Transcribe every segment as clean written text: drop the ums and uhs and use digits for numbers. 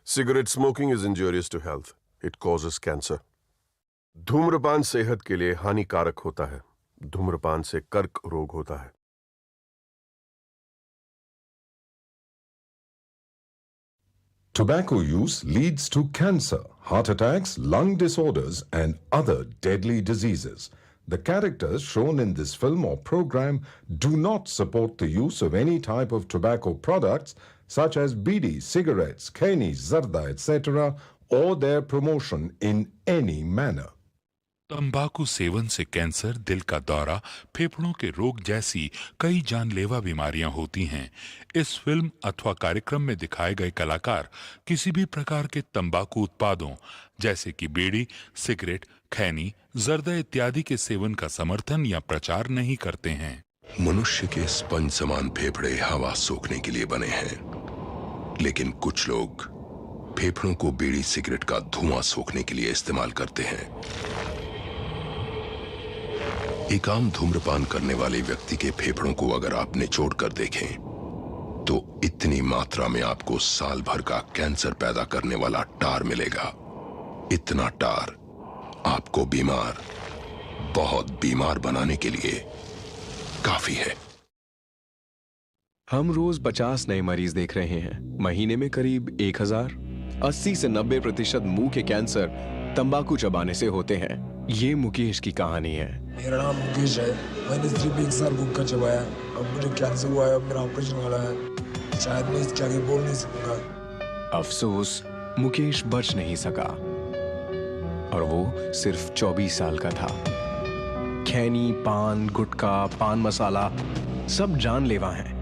Cigarette smoking is injurious to health. It causes cancer. धूम्रपान सेहत के लिए हानिकारक होता है. धूम्रपान से कर्क रोग होता है. Tobacco use leads to cancer, heart attacks, lung disorders, and other deadly diseases. The characters shown in this film or program do not support the use of any type of tobacco products such as bidi, cigarettes, kheni, zarda, etc., or their promotion in any manner. तंबाकू seven से cancer, दिल का दौरा, फेफड़ों के रोग जैसी कई जानलेवा बीमारियां होती हैं. इस फिल्म अथवा कार्यक्रम में दिखाए गए कलाकार किसी भी प्रकार के तंबाकू उत्पादों जैसे कि बीड़ी, सिगरेट, खैनी, जर्दा इत्यादि के सेवन का समर्थन या प्रचार नहीं करते हैं. मनुष्य के स्पंज समान फेफड़े हवा सोखने के लिए बने हैं, लेकिन कुछ लोग फेफड़ों को बीड़ी सिगरेट का धुआं सोखने के लिए इस्तेमाल करते हैं. एक आम धूम्रपान करने वाले व्यक्ति के फेफड़ों को अगर आप निचोड़ कर देखें तो इतनी मात्रा में आपको साल भर का कैंसर पैदा करने वाला टार मिलेगा. इतना टार आपको बीमार, बहुत बीमार बनाने के लिए काफी है. हम रोज 50 नए मरीज देख रहे हैं. महीने में करीब 1000. 80 से 90% मुंह के कैंसर तंबाकू चबाने से होते हैं. ये मुकेश की कहानी है. मेरा नाम मुकेश है. मैंने सिर्फ 1 साल गुटखा चबाया. अब मुझे कैंसर हुआ है. अब मेरा ऑपरेशन वाला है. शायद मैं इसके आगे बोल नहीं सकूंगा. अफसोस, मुकेश बच नहीं सका और वो सिर्फ 24 साल का था. खैनी, पान, गुटखा, पान मसाला सब जानलेवा हैं.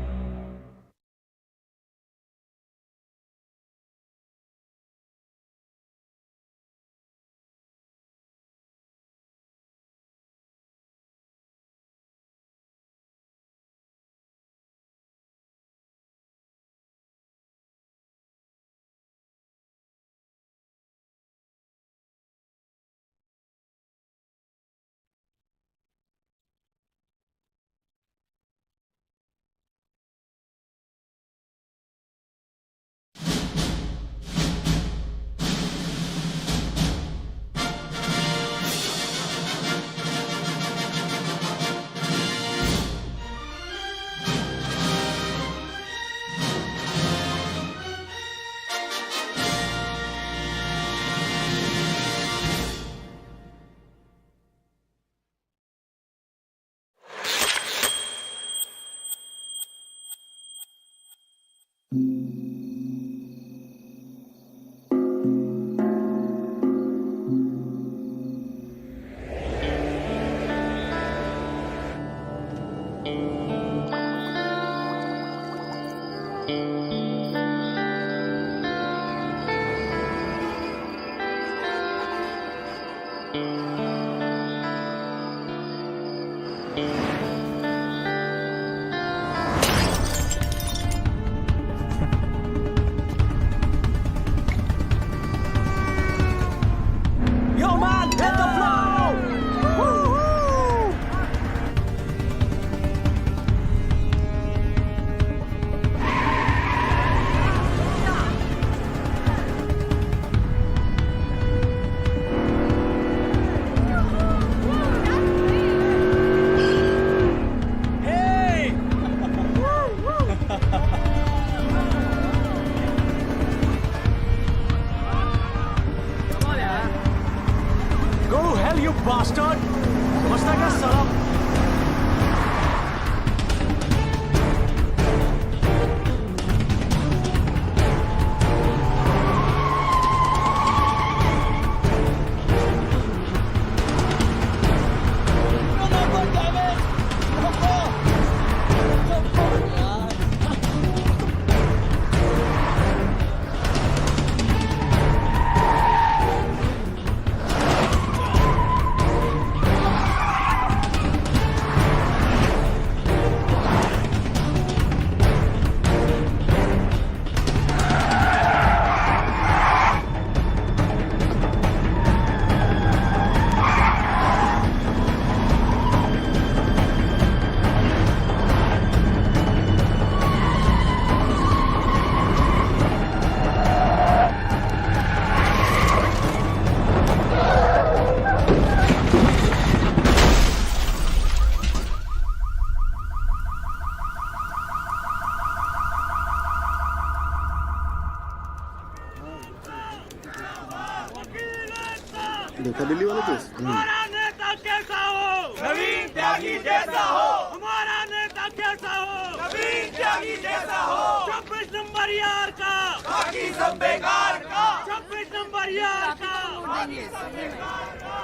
हमारा नेता कैसा हो, नवीन त्यागी जैसा हो। हमारा नेता कैसा हो, नवीन त्यागी जैसा हो। 26 नंबर यार का, बाकी सब बेकार का। 26 नंबर यार का, बाकी सब बेकार का।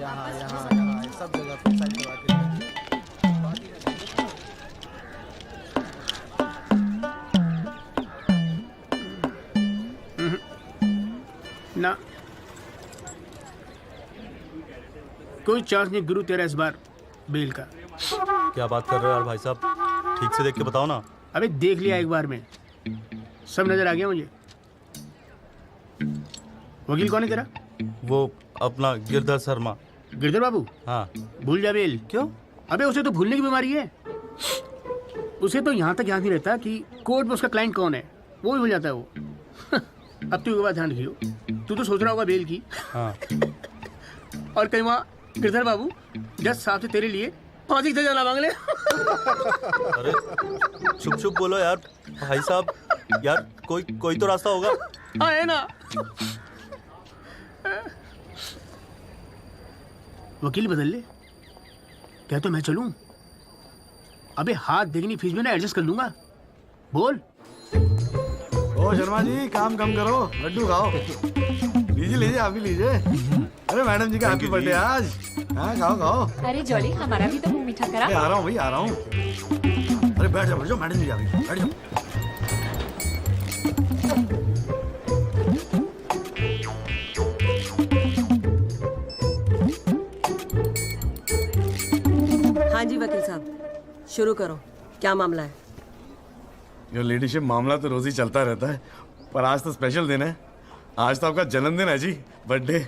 यहाँ सब जगह पे साइड करवा के ना कोई चांस नहीं गुरु तेरा इस बार बेल का। क्या बात कर रहे हो यार भाई साहब, ठीक से देख के बताओ ना। अबे देख लिया एक बार में, सब नजर आ गया मुझे। वकील कौन है तेरा? वो अपना गिरधर शर्मा। गिरधर बाबू? हाँ। भूल जा बेल। क्यों? अबे उसे तो भूलने की बीमारी है। उसे तो यहाँ तक याद नहीं रहता कि कोर्ट में उसका क्लाइंट कौन है, वो भी भूल जाता है वो। अब तू एक बात ध्यान रखियो, तू तो सोच रहा होगा बेल की। हाँ। और कहीं वहाँ गिरधर बाबू जज साहब से तेरे लिए फांसी से जाना मांग ले। अरे चुप चुप बोलो यार भाई साहब, यार कोई तो रास्ता होगा। हाँ है ना। वकील बदल ले, क्या तो मैं चलूं? अबे हाथ देखनी फीस में ना एडजस्ट कर लूंगा। बोल। ओ शर्मा जी, काम कम करो, लड्डू खाओ। लीजिए लीजिए, आप भी लीजिए। अरे मैडम जी का हैप्पी बर्थडे आज। हाँ खाओ खाओ। अरे जॉली, हमारा भी तो मुंह मीठा करा। आ रहा हूँ भाई, आ रहा हूँ। अरे बैठ जाओ मैडम जी, आ गई, बैठ जाओ। हाँ जी वकील साहब, शुरू करो, क्या मामला है? योर लेडीशिप, मामला तो रोज ही चलता रहता है, पर आज तो स्पेशल दिन है। आज तो आपका जन्मदिन है जी, बर्थडे।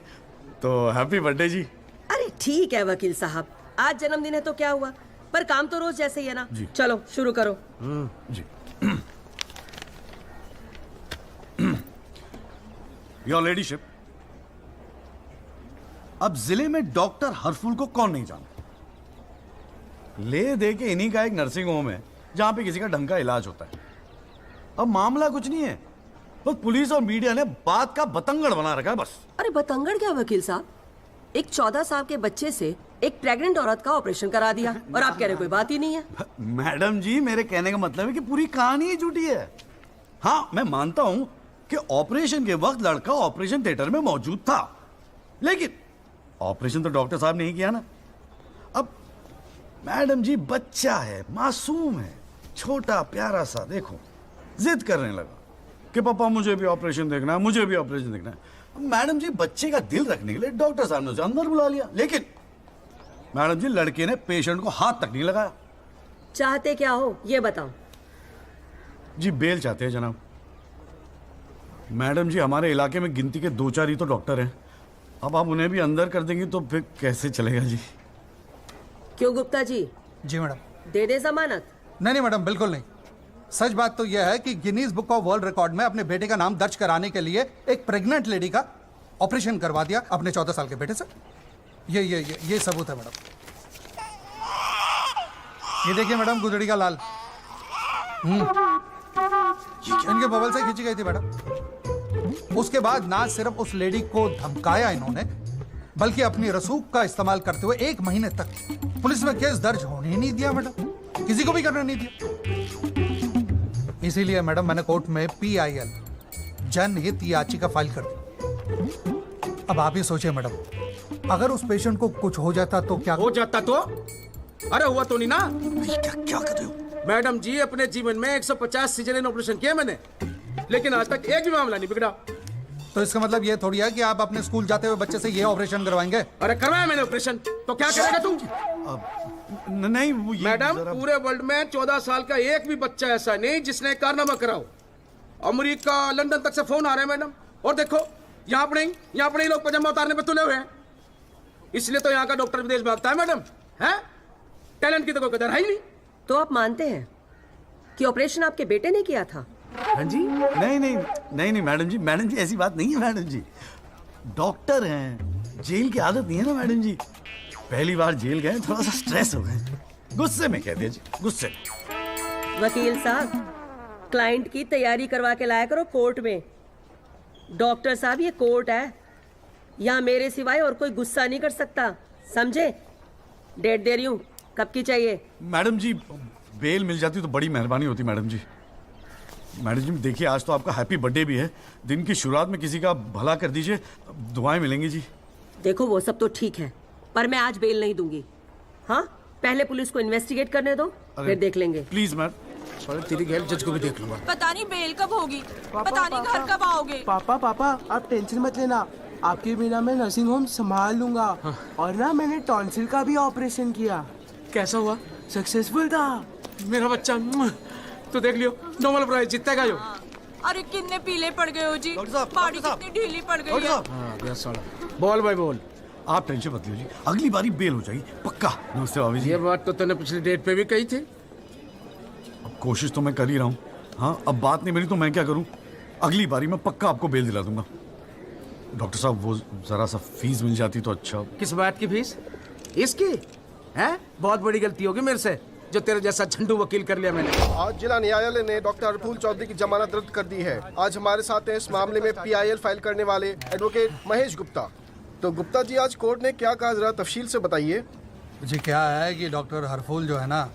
तो हैप्पी बर्थडे जी। अरे ठीक है वकील साहब, आज जन्मदिन है तो क्या हुआ, पर काम तो रोज जैसे ही है ना। चलो शुरू करो। जी। योर लेडीशिप, अब जिले में डॉक्टर हरफुल को कौन नहीं जानता? ले दे के इन्हीं का एक नर्सिंग होम है जहां पे किसी का ढंग का इलाज होता है। अब मामला कुछ नहीं है, बस पुलिस और मीडिया ने बात का बतंगड़ बना रखा है बस। अरे बतंगड़ क्या वकील साहब, एक 14 साल के बच्चे से एक प्रेग्नेंट औरत का ऑपरेशन करा दिया और आप कह रहे कोई बात ही नहीं है। मैडम जी, मेरे कहने का मतलब है कि पूरी कहानी ही झूठी है। हाँ, मैं मानता हूं कि ऑपरेशन के वक्त लड़का ऑपरेशन थिएटर में मौजूद था, लेकिन ऑपरेशन तो डॉक्टर साहब ने ही किया ना। अब मैडम जी, बच्चा है, मासूम है, छोटा प्यारा सा, देखो जिद करने लगा कि पापा मुझे भी ऑपरेशन देखना है, मुझे भी ऑपरेशन देखना है। मैडम जी, बच्चे का दिल रखने के लिए डॉक्टर साहब ने उसे अंदर बुला लिया, लेकिन मैडम जी, लड़के ने पेशेंट को हाथ तक नहीं लगाया। चाहते क्या हो ये बताओ। जी बेल चाहते हैं जनाब। मैडम जी, हमारे इलाके में गिनती के 2-4 ही तो डॉक्टर हैं। अब आप उन्हें भी अंदर कर देंगी तो फिर कैसे चलेगा जी? क्यों गुप्ता जी? जी मैडम। दे दे जमानत? नहीं मैडम, बिल्कुल नहीं। सच बात तो यह है कि Guinness book of world record में अपने बेटे का नाम दर्ज कराने के लिए एक प्रेग्नेंट लेडी का ऑपरेशन करवा दिया अपने 14 साल के बेटे से। ये सबूत है मैडम। ये देखिए मैडम, गुदड़ी का लाल इनके बबल से खींची गई थी मैडम। उसके बाद ना सिर्फ उस लेडी को धमकाया इन्होंने, बल्कि अपनी रसूख का इस्तेमाल करते हुए 1 महीने तक पुलिस में केस दर्ज होने ही नहीं दिया मैडम, किसी को भी करने नहीं दिया। इसीलिए मैडम मैंने कोर्ट में PIL जनहित याचिका फाइल कर दी। अब आप ही सोचिए मैडम, अगर उस पेशेंट को कुछ हो जाता तो क्या हो जाता? तो अरे हुआ तो नहीं ना। क्या कर रहे हो मैडम जी? अपने जीवन में 150 सीजरियन ऑपरेशन किए मैंने, लेकिन आज तक एक भी मामला नहीं बिगड़ा। तो इसका मतलब ये थोड़ी है कि आप अपने स्कूल जाते हुए बच्चे से ये ऑपरेशन करवाएंगे? अरे करवाया मैंने ऑपरेशन, तो क्या करेगा तू? नहीं वो मैडम, पूरे वर्ल्ड में 14 साल का एक भी बच्चा ऐसा नहीं जिसने कारनामा कराओ। अमेरिका, लंदन तक से फोन आ रहे हैं मैडम, और देखो यहाँ पर ही लोग पजामा उतारने पे तुले हुए हैं। इसलिए तो यहाँ का डॉक्टर विदेश भागता है मैडम। है टैलेंट की तो कोई कदर है ही नहीं। तो आप मानते हैं कि ऑपरेशन आपके बेटे ने किया था? हाँ जी। नहीं मैडम जी, ऐसी बात नहीं है मैडम जी। डॉक्टर हैं, जेल की आदत नहीं है ना मैडम जी। पहली बार जेल गए, थोड़ा सा स्ट्रेस हो गए, गुस्से में कहते हैं जी, गुस्से। वकील साहब, क्लाइंट की तैयारी करवा के लाया करो कोर्ट में। डॉक्टर साहब, ये कोर्ट है, यहाँ मेरे सिवाय और कोई गुस्सा नहीं कर सकता, समझे? डेट दे रही हूँ, कब की चाहिए? मैडम जी, बेल मिल जाती तो बड़ी मेहरबानी होती मैडम जी। मैडम जी देखिए, आज तो आपका हैप्पी बर्थडे भी है, दिन की शुरुआत में किसी का भला कर दीजिए, दुआएं मिलेंगी जी। देखो वो सब तो ठीक है, पर मैं आज बेल नहीं दूंगी। हाँ, पहले पुलिस को इन्वेस्टिगेट करने दो, फिर देख लेंगे। प्लीज मैम, तेरी हेल्प जज को भी देख लूंगा। पता नहीं बेल कब होगी, पता नहीं घर कब आओगे। पापा पापा आप टेंशन मत लेना, आपके बिना मैं नर्सिंग होम संभाल लूंगा। और ना मैंने टॉन्सिल का भी ऑपरेशन किया। कैसा हुआ? सक्सेसफुल था। मेरा बच्चा तो देख लियो, नॉर्मल प्राइस जितना का। अरे कितने पीले पड़ गए हो जी, बॉडी कितनी ढीली पड़ गई है। बोल भाई बोल। आप टेंशन मत लीजिए, अगली बारी बेल हो जाएगी पक्का। नमस्ते भाभी जी। ये बात तो तूने पिछली डेट पे भी कही थी। अब कोशिश तो मैं कर ही रहा हूँ। हाँ, अब बात नहीं मिली तो मैं क्या करूँ? अगली बारी मैं पक्का आपको बेल दिला दूंगा। डॉक्टर साहब, वो जरा सा फीस मिल जाती तो अच्छा। किस बात की फीस? इसकी है? बहुत बड़ी गलती होगी मेरे से, जो तेरे जैसा झंडू वकील कर लिया मैंने। आज जिला न्यायालय ने डॉक्टर हरफूल चौधरी की जमानत रद्द कर दी है। आज हमारे साथ हैं इस मामले में PIL फाइल करने वाले एडवोकेट महेश गुप्ता। तो गुप्ता जी, आज कोर्ट ने क्या कहा, जरा तफसील से बताइए। जी क्या है कि डॉक्टर हरफूल जो है ना,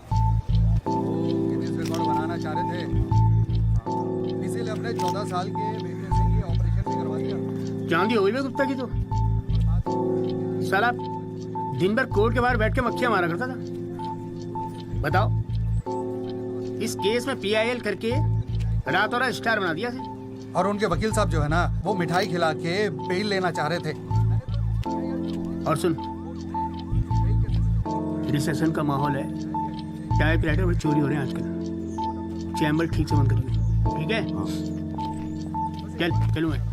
गिनीज रिकॉर्ड बनाना चाह रहे थे, इसीलिए अपने 14 साल के बेटे से ये ऑपरेशन भी करवा दिया। चांदी हो गई गुप्ता की तो। साला दिन भर कोर्ट के बाहर बैठ के मक्खियां मारा करता था। बताओ, इस केस में PIL करके रातों रात स्टार बना दिया से। और उनके वकील साहब जो है ना, वो मिठाई खिला के बेल लेना चाह रहे थे। और सुन, रिसेशन का माहौल है, टाइपराइटर में चोरी हो रहे हैं आजकल। चैम्बर ठीक से बंद करिए, ठीक है? चल चलूँ मैं।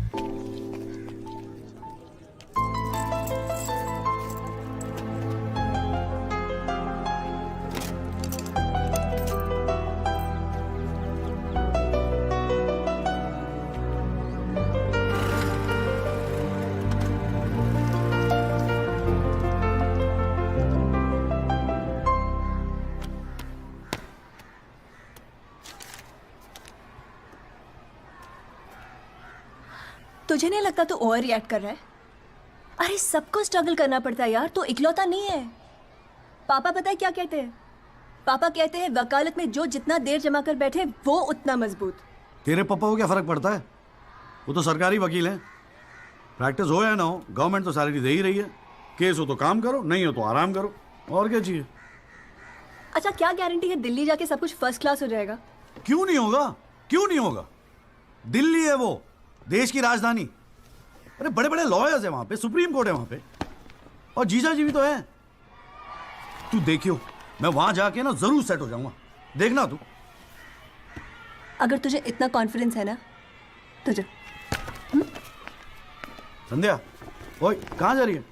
तुझे नहीं लगता तू ओवर रिएक्ट कर रहा है? अरे सबको स्ट्रगल करना पड़ता है यार, तो इकलौता नहीं है। पापा पता है क्या कहते हैं? पापा कहते हैं वकालत में जो जितना देर जमा कर बैठे वो उतना मजबूत। तेरे पापा को क्या फर्क पड़ता है? वो तो सरकारी वकील हैं। प्रैक्टिस हो या ना हो, गवर्नमेंट तो सैलरी दे ही रही है। केस हो तो काम करो, नहीं हो तो आराम करो, और क्या चाहिए? अच्छा, क्या गारंटी है दिल्ली जाके सब कुछ फर्स्ट क्लास हो जाएगा? क्यों नहीं होगा? क्यों नहीं होगा? दिल्ली है वो, देश की राजधानी। अरे बड़े बड़े लॉयर्स हैं वहां पे, सुप्रीम कोर्ट है वहां पे, और जीजा जी भी तो है। तू देखियो, मैं वहां जाके ना जरूर सेट हो जाऊंगा, देखना तू। अगर तुझे इतना कॉन्फिडेंस है ना, तुझे। संध्या, ओए कहाँ जा रही है?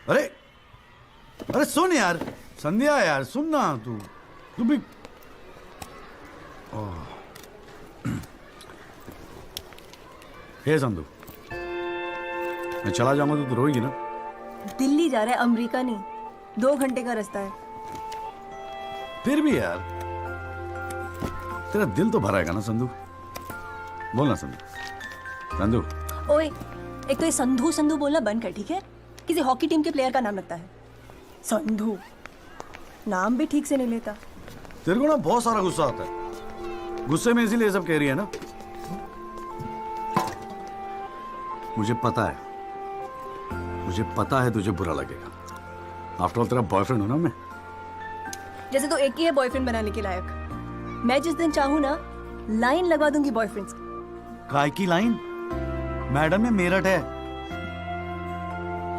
अरे अरे सुन यार, संध्या यार सुन ना, तू भी। हे संधू, मैं चला जाऊंगा तो रोएगी ना? दिल्ली जा रहा है, अमेरिका नहीं। 2 घंटे का रास्ता है। फिर भी यार, तेरा दिल तो भराएगा ना संधू? बोलना संधू। संधू, ओए, एक तो ये संधू संधू बोलना बंद कर, ठीक है? किसी हॉकी टीम के प्लेयर का नाम लगता है संधू। नाम भी ठीक से नहीं लेता। तेरे को ना बहुत सारा गुस्सा आता है, गुस्से में इसीलिए सब कह रही है ना? मुझे पता है तुझे बुरा लगेगा। आफ्टर ऑल तेरा बॉयफ्रेंड हूं ना मैं। जैसे तो एक ही है बॉयफ्रेंड बनाने के लायक। मैं जिस दिन चाहूँ ना, लाइन लगवा दूंगी बॉयफ्रेंड्स की। काय की लाइन? मैडम में मेरठ है,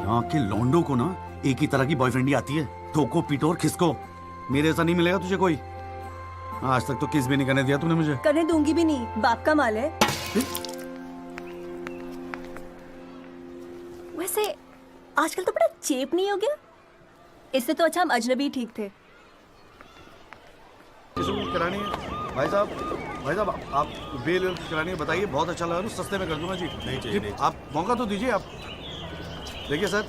यहाँ के लौंडों को ना एक ही तरह की बॉयफ्रेंड ही आती है, ठोको पीटो और खिसको। मेरे ऐसा नहीं मिलेगा तुझे कोई। आज तक तो किस भी नहीं करने दिया तूने मुझे। करने दूंगी भी नहीं, बाप का माल है। वैसे आजकल तो बड़ा चेप नहीं हो गया? इससे तो अच्छा हम अजनबी ठीक थे। करानी है भाई साहब, आप बेल करानी है, बताइए। बहुत अच्छा लगा, सस्ते में कर दूंगा जी। नहीं चाहिए, आप मौका तो दीजिए। आप देखिए सर,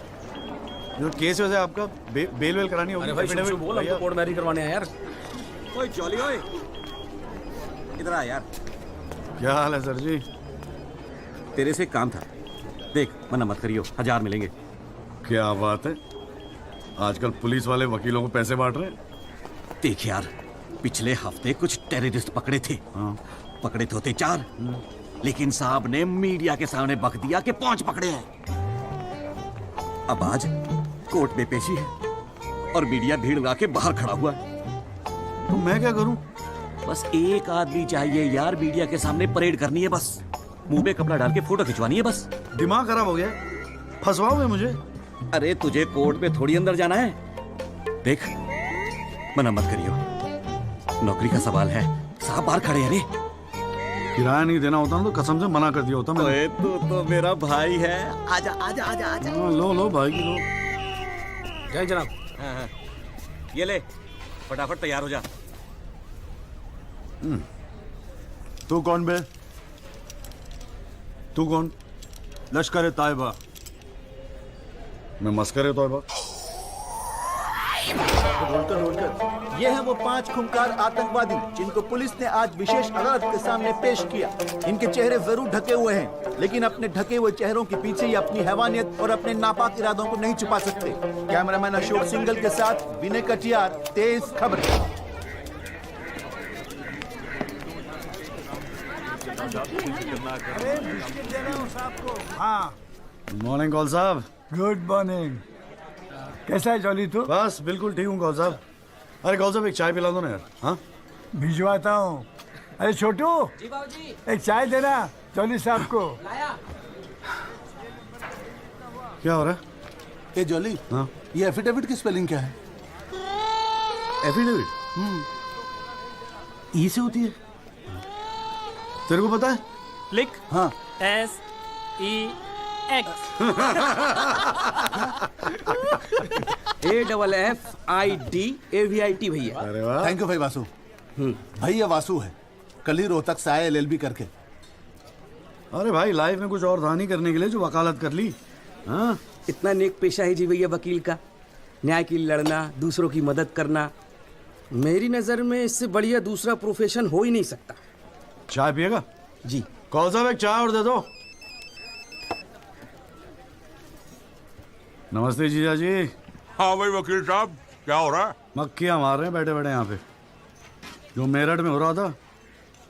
जो केस है आपका, बेल करानी होगी। अरे भाई बोल, हमको कोर्ट मैरिज करवाने हैं यार। ओए जॉली, ओए इधर आ यार। क्या हाल है सर जी? तेरे से एक काम था, देख मना मत करियो, 1000 मिलेंगे। क्या बात है, आजकल पुलिस वाले वकीलों को पैसे बांट रहे हैं। देख यार, पिछले हफ्ते कुछ टेररिस्ट पकड़े थे। पकड़े तो थे 4, लेकिन साहब ने मीडिया के सामने बक दिया कि 5 पकड़े हैं। अब आज कोर्ट में पेशी है और मीडिया भीड़ लगा के बाहर खड़ा हुआ है। तो मैं क्या करूं? बस एक आदमी चाहिए यार, मीडिया के सामने परेड करनी है बस, मुंह में कपड़ा डाल के फोटो खिंचवानी है बस। दिमाग खराब हो गया, फंसवाओगे मुझे? अरे तुझे कोर्ट में थोड़ी अंदर जाना है। देख मना मत करियो, नौकरी का सवाल है, साहब बाहर खड़े हैं। रे किराया नहीं देना होता ना तो कसम से मना कर दिया होता मैंने। ओए तू तो मेरा भाई है, आजा आजा आजा आजा। लो भाई की लो। जय जनाब। हाँ। ये ले, फटाफट तैयार हो जा। तू कौन बे? तू कौन? लश्कर तायबा। मैं मस्कर तोयबा। ये हैं वो 5 खूंखार आतंकवादी जिनको पुलिस ने आज विशेष अदालत के सामने पेश किया। इनके चेहरे जरूर ढके हुए हैं, लेकिन अपने ढके हुए चेहरों के पीछे ये अपनी हैवानियत और अपने नापाक इरादों को नहीं छुपा सकते। कैमरामैन अशोक सिंगल के साथ विनय कटियार, तेज खबर। हाँ, मॉर्निंग कॉल साहब। Good morning. कैसा है जॉली तू? बस बिल्कुल ठीक हूँ कॉल साहब। अरे कॉल साहब एक चाय पिला दो ना यार। हाँ भिजवाता हूँ। अरे छोटू, एक चाय देना जॉली साहब को। क्या हो रहा है? ए जॉली, हाँ ये एफिडेविट की स्पेलिंग क्या है? एफिडेविट ई से होती है, तेरे को पता है? लिख। हाँ SEX AFFIDAVIT भैया। अरे वाह, थैंक यू भाई वासु। भाई ये वासु है, कल ही रोहतक से आया LLB करके। अरे भाई लाइफ में कुछ और था नहीं करने के लिए जो वकालत कर ली। हाँ इतना नेक पेशा है जी भैया वकील का, न्याय के लिए लड़ना, दूसरों की मदद करना। मेरी नजर में इससे बढ़िया दूसरा प्रोफेशन हो ही नहीं सकता। चाय पिएगा? जी। कौन साहब एक चाय और दे दो। नमस्ते जीजा जी। हाँ भाई वकील साहब, क्या हो रहा है? मक्खियाँ मार रहे हैं बैठे बैठे यहाँ पे। जो मेरठ में हो रहा था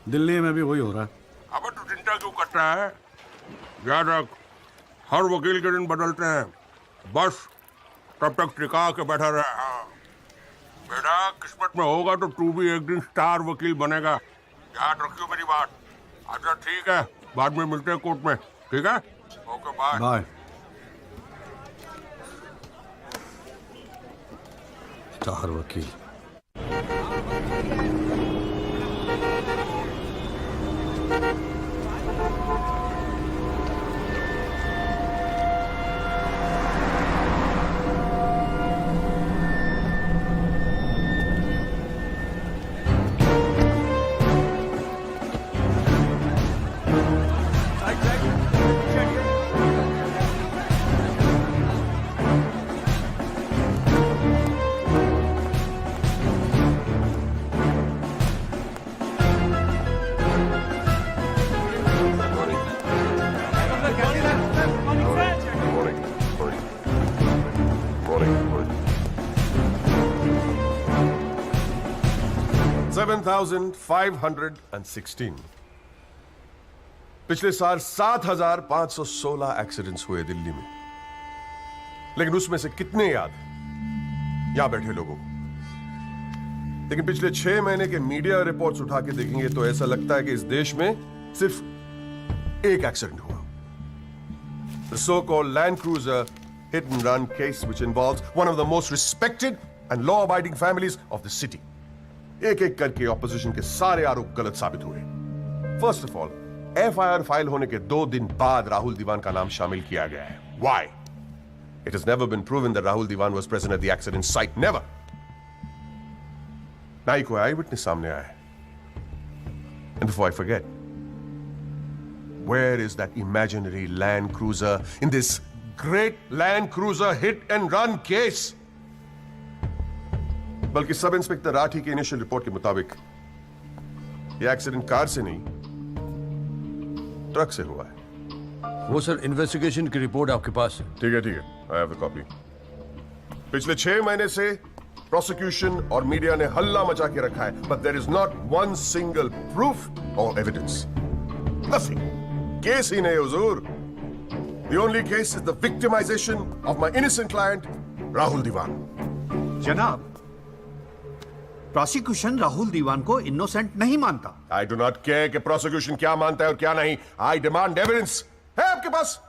दिल्ली में भी वही हो रहा है। अबे तू चिंता क्यों करता है? याद रख, हर वकील के दिन बदलते हैं, बस तब तक टिका के बैठा रहे। हाँ बेटा, किस्मत में होगा तो तू भी एक दिन स्टार वकील बनेगा, याद रखियो मेरी बात। अच्छा ठीक है, बाद में मिलते हैं कोर्ट में, ठीक है? Okay bye bye. स्टार वकील। $7,516। पिछले साल 7,516 एक्सीडेंट्स हुए दिल्ली में, लेकिन उसमें से कितने याद यहां बैठे लोगों को? लेकिन पिछले 6 महीने के मीडिया रिपोर्ट्स उठा के देखेंगे तो ऐसा लगता है कि इस देश में सिर्फ एक एक्सीडेंट हुआ। The so-called Land Cruiser hit and run case, which involves one of the most respected and law-abiding families of the city. एक एक करके ऑपोजिशन के सारे आरोप गलत साबित हुए। First of all, FIR file होने के 2 दिन बाद राहुल दीवान का नाम शामिल किया गया है। Why? It has never been proven that Rahul Diwan was present at the accident site. Never. ना ही कोई आई विटनेस सामने आया है। And before I forget, where is that imaginary Land Cruiser in this great Land Cruiser hit and run case? बल्कि sub inspector Rathi की initial report के मुताबिक ये एक्सीडेंट कार से नहीं, ट्रक से हुआ है। वो सर इन्वेस्टिगेशन की रिपोर्ट आपके पास है। ठीक है, आई हैव द कॉपी। पिछले 6 महीने से प्रोसिक्यूशन और मीडिया ने हल्ला मचा के रखा है, but there is not one single proof और एविडेंस। नथिंग। केस ही नहीं हुजूर। The only case is the victimization of my innocent client Rahul Diwan. जनाब, प्रोसिक्यूशन राहुल दीवान को इनोसेंट नहीं मानता। आई डू नॉट केयर कि प्रोसिक्यूशन क्या मानता है और क्या नहीं। I demand evidence. है आपके पास?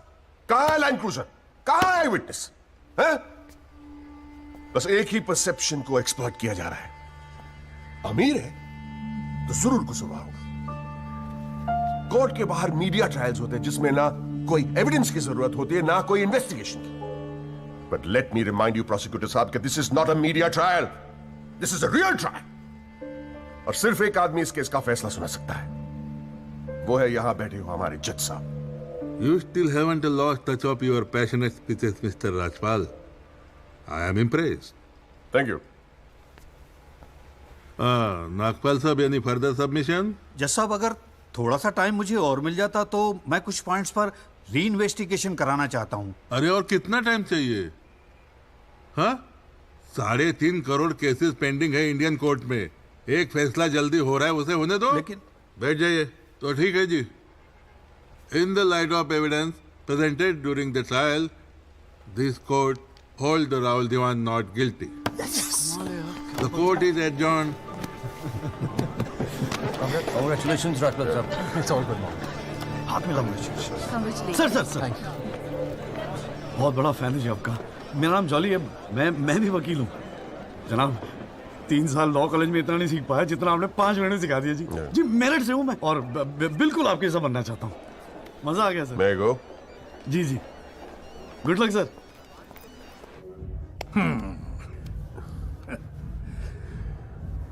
कहां है लैंड क्रूजर? कहां है विटनेस? है? बस एक ही परसेप्शन को एक्सप्लॉइट किया जा रहा है। अमीर है तो जरूर कसूरवार होगा। कोर्ट के बाहर मीडिया ट्रायल्स होते हैं जिसमें ना कोई एविडेंस की जरूरत होती है ना कोई इन्वेस्टिगेशन की। But let me remind you prosecutor साहब कि this is not a media trial, this is a real trial. और सिर्फ एक आदमी इस केस का फैसला सुना सकता है, वो है यहां बैठे हुए हमारे जज साहब। You still haven't lost touch of your passionate speeches, Mr. Rajpal. I am impressed. Thank you. Nagpal साहब, any further submission? जज साहब, अगर थोड़ा सा टाइम मुझे और मिल जाता तो मैं कुछ पॉइंट्स पर री इन्वेस्टिगेशन कराना चाहता हूँ। अरे और कितना टाइम चाहिए? हाँ, 3.5 करोड़ केसेस पेंडिंग है इंडियन कोर्ट में। एक फैसला जल्दी हो रहा है, उसे होने दो। लेकिन बैठ जाइए। तो ठीक है जी। In the light of evidence presented during the trial, this court holds the Rahul Diwan not guilty. Yes. The court is adjourned. Congratulations, Rajpal sir. It's all good now. हाथ मिला मुझे। सर बहुत बड़ा फैन है जी आपका। मेरा नाम jolly है, मैं भी वकील हूँ। जनाब, 3 साल लॉ कॉलेज में इतना नहीं सीख पाया जितना आपने 5 मिनट में सिखा दिया जी। जी मेरिट से हूँ मैं और बिल्कुल आपके जैसा बनना चाहता हूँ। मजा आ गया सर। मैं गो। जी good luck sir.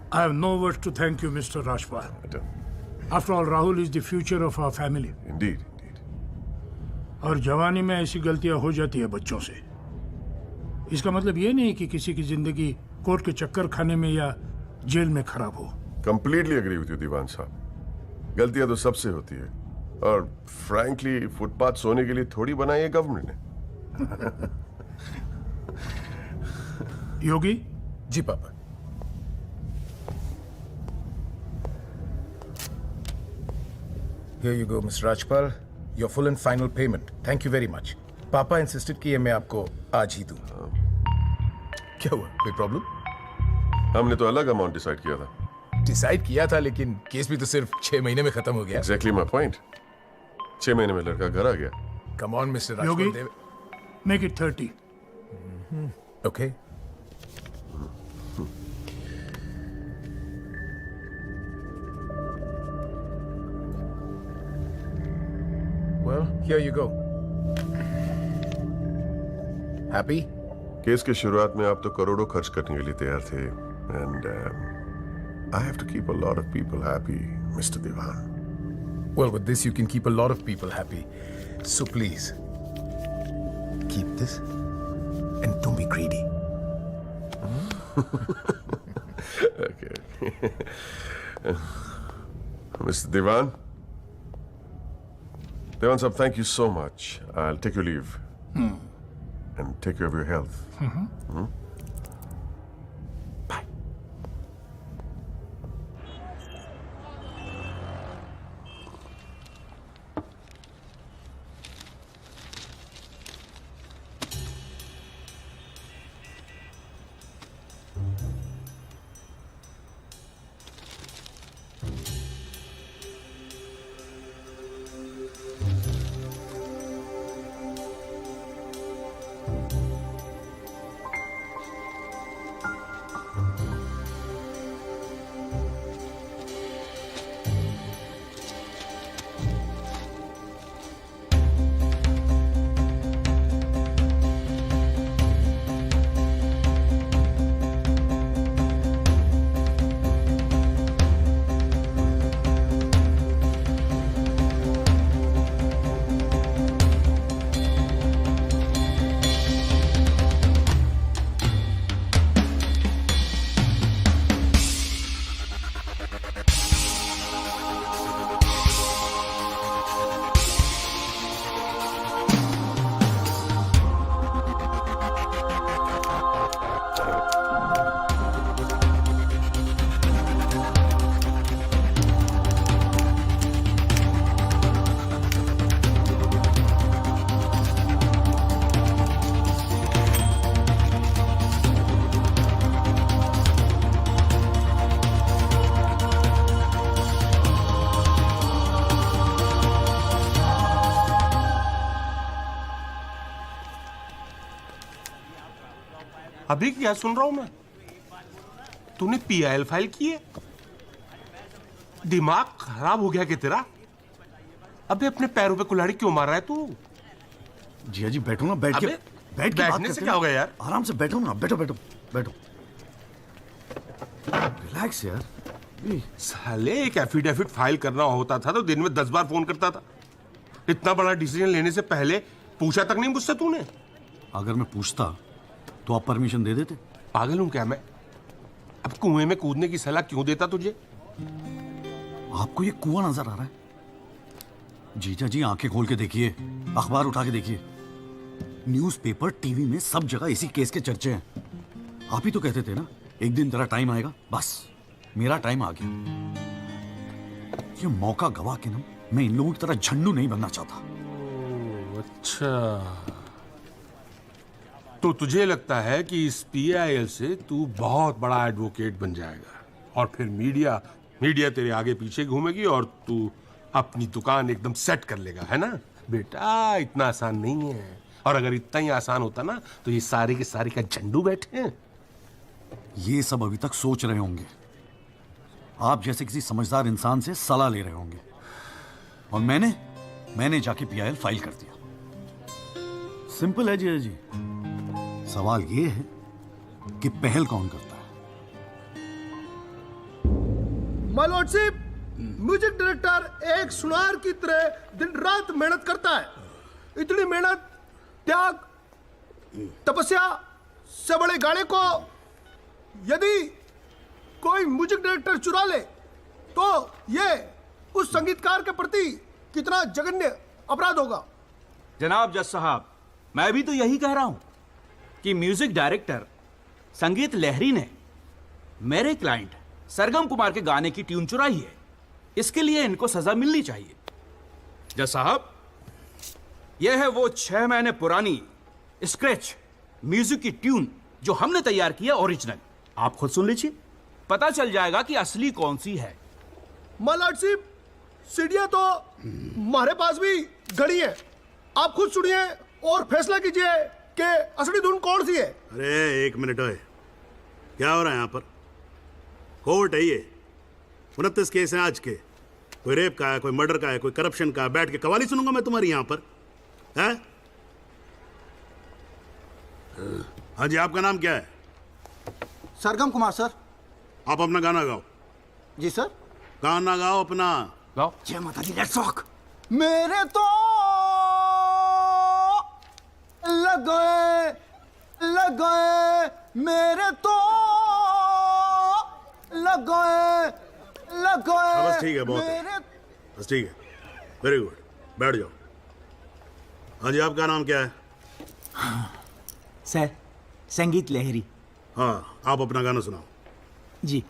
I have no words to thank you, Mr. Rajpal. After all, Rahul is the future of our family. Indeed. और जवानी में ऐसी गलतियां हो जाती है बच्चों से। इसका मतलब ये नहीं कि किसी की जिंदगी कोर्ट के चक्कर खाने में या जेल में खराब हो। कंप्लीटली एग्री विद यू दीवान साहब। गलतियां तो सबसे होती है और फ्रैंकली फुटपाथ सोने के लिए थोड़ी बनाई है गवर्नमेंट ने। योगी जी पापा। Here you go, Mr. Rajpal. Your full and final payment. Thank you very much. पापा इंसिस्टेड कि ये मैं आपको आज ही दूं। क्या हुआ? कोई प्रॉब्लम? हमने तो अलग अमाउंट डिसाइड किया था। डिसाइड किया था, लेकिन केस भी तो सिर्फ 6 महीने में खत्म हो गया। Exactly my point. 6 महीने में लड़का घर आ गया। Come on, Mr. Yogi, Rajpal. make it 30. Okay. Well, here you go. Happy? Case के शुरुआत में आप तो करोड़ों खर्च करने के लिए तैयार थे and I have to keep a lot of people happy, Mr. Diwan. Well, with this you can keep a lot of people happy. So please, keep this and don't be greedy. Okay. Mr. Diwan? Diwan sahab, thank you so much. I'll take your leave. And take care of your health. Bye. अभी क्या सुन रहा हूं मैं? तूने PIL file की है? दिमाग खराब हो गया क्या तेरा? अबे अपने पैरों पे कुल्हाड़ी क्यों मार रहा है तू? जिया जी बैठो ना, बैठ के बैठने से क्या होगा यार? आराम से बैठो ना, बैठो बैठो बैठो, रिलैक्स यार। साले एक एफिडेविट फाइल करना होता था तो दिन में 10 बार फोन करता था। इतना बड़ा डिसीजन लेने से पहले पूछा तक नहीं मुझसे तूने? अगर मैं पूछता तो आप परमिशन दे देते? पागल हूं क्या मैं? अब कुएं में कूदने की सलाह क्यों देता तुझे? आपको ये कुआं नजर आ रहा है? जीजा जी आंखें खोल के देखिए, अखबार उठा के देखिए, न्यूज़पेपर, टीवी में सब जगह इसी केस के चर्चे हैं। आप ही तो कहते थे ना एक दिन तेरा टाइम आएगा। बस मेरा टाइम आ गया। ये मौका गवा के ना मैं इन लोगों की तरह झंडू नहीं बनना चाहता। अच्छा, तो तुझे लगता है कि इस पीआईएल से तू बहुत बड़ा एडवोकेट बन जाएगा और फिर मीडिया तेरे आगे पीछे घूमेगी और तू अपनी दुकान एकदम सेट कर लेगा, है ना? बेटा इतना आसान नहीं है, और अगर इतना ही आसान होता ना तो ये सारे के सारे का झंडू बैठे हैं। ये सब अभी तक सोच रहे होंगे, आप जैसे किसी समझदार इंसान से सलाह ले रहे होंगे, और मैंने जाके पीआईएल फाइल कर दिया। सिंपल है जी। सवाल ये है कि पहल कौन करता है? माय लॉर्डशिप, म्यूजिक डायरेक्टर एक सुनार की तरह दिन रात मेहनत करता है। इतनी मेहनत, त्याग, तपस्या से बड़े गाने को यदि कोई म्यूजिक डायरेक्टर चुरा ले तो ये उस संगीतकार के प्रति कितना जघन्य अपराध होगा। जनाब जज साहब, मैं भी तो यही कह रहा हूं कि म्यूजिक डायरेक्टर संगीत लहरी ने मेरे क्लाइंट सरगम कुमार के गाने की ट्यून चुराई है। इसके लिए इनको सजा मिलनी चाहिए। जज साहब, यह है वो 6 महीने पुरानी स्क्रैच म्यूजिक की ट्यून जो हमने तैयार की है, ओरिजिनल। आप खुद सुन लीजिए, पता चल जाएगा कि असली कौन सी है। माय लॉर्डशिप, सीढ़ियां तो हमारे पास भी घड़ी है। आप खुद सुनिए और फैसला कीजिए कि असली धुन कौन सी है। अरे एक मिनट है, क्या हो रहा है यहाँ पर? कोर्ट है ये, 29 केस हैं आज के। कोई रेप का है, कोई मर्डर का है, कोई करप्शन का है। बैठ के कवाली सुनूंगा मैं तुम्हारी यहाँ पर, है? हाँ जी, आपका नाम क्या है? सरगम कुमार सर। आप अपना गाना गाओ। जी सर। गाना गाओ अपना। गाओ। जय माता दी, लेट्स रॉक। मेरे तो लग गए मेरे तो लग गए बस ठीक है, बहुत है, बस ठीक है, वेरी गुड, बैठ जाओ। हाँ जी, आपका नाम क्या है? सर, संगीत लहरी। हाँ, आप अपना गाना सुनाओ। जी।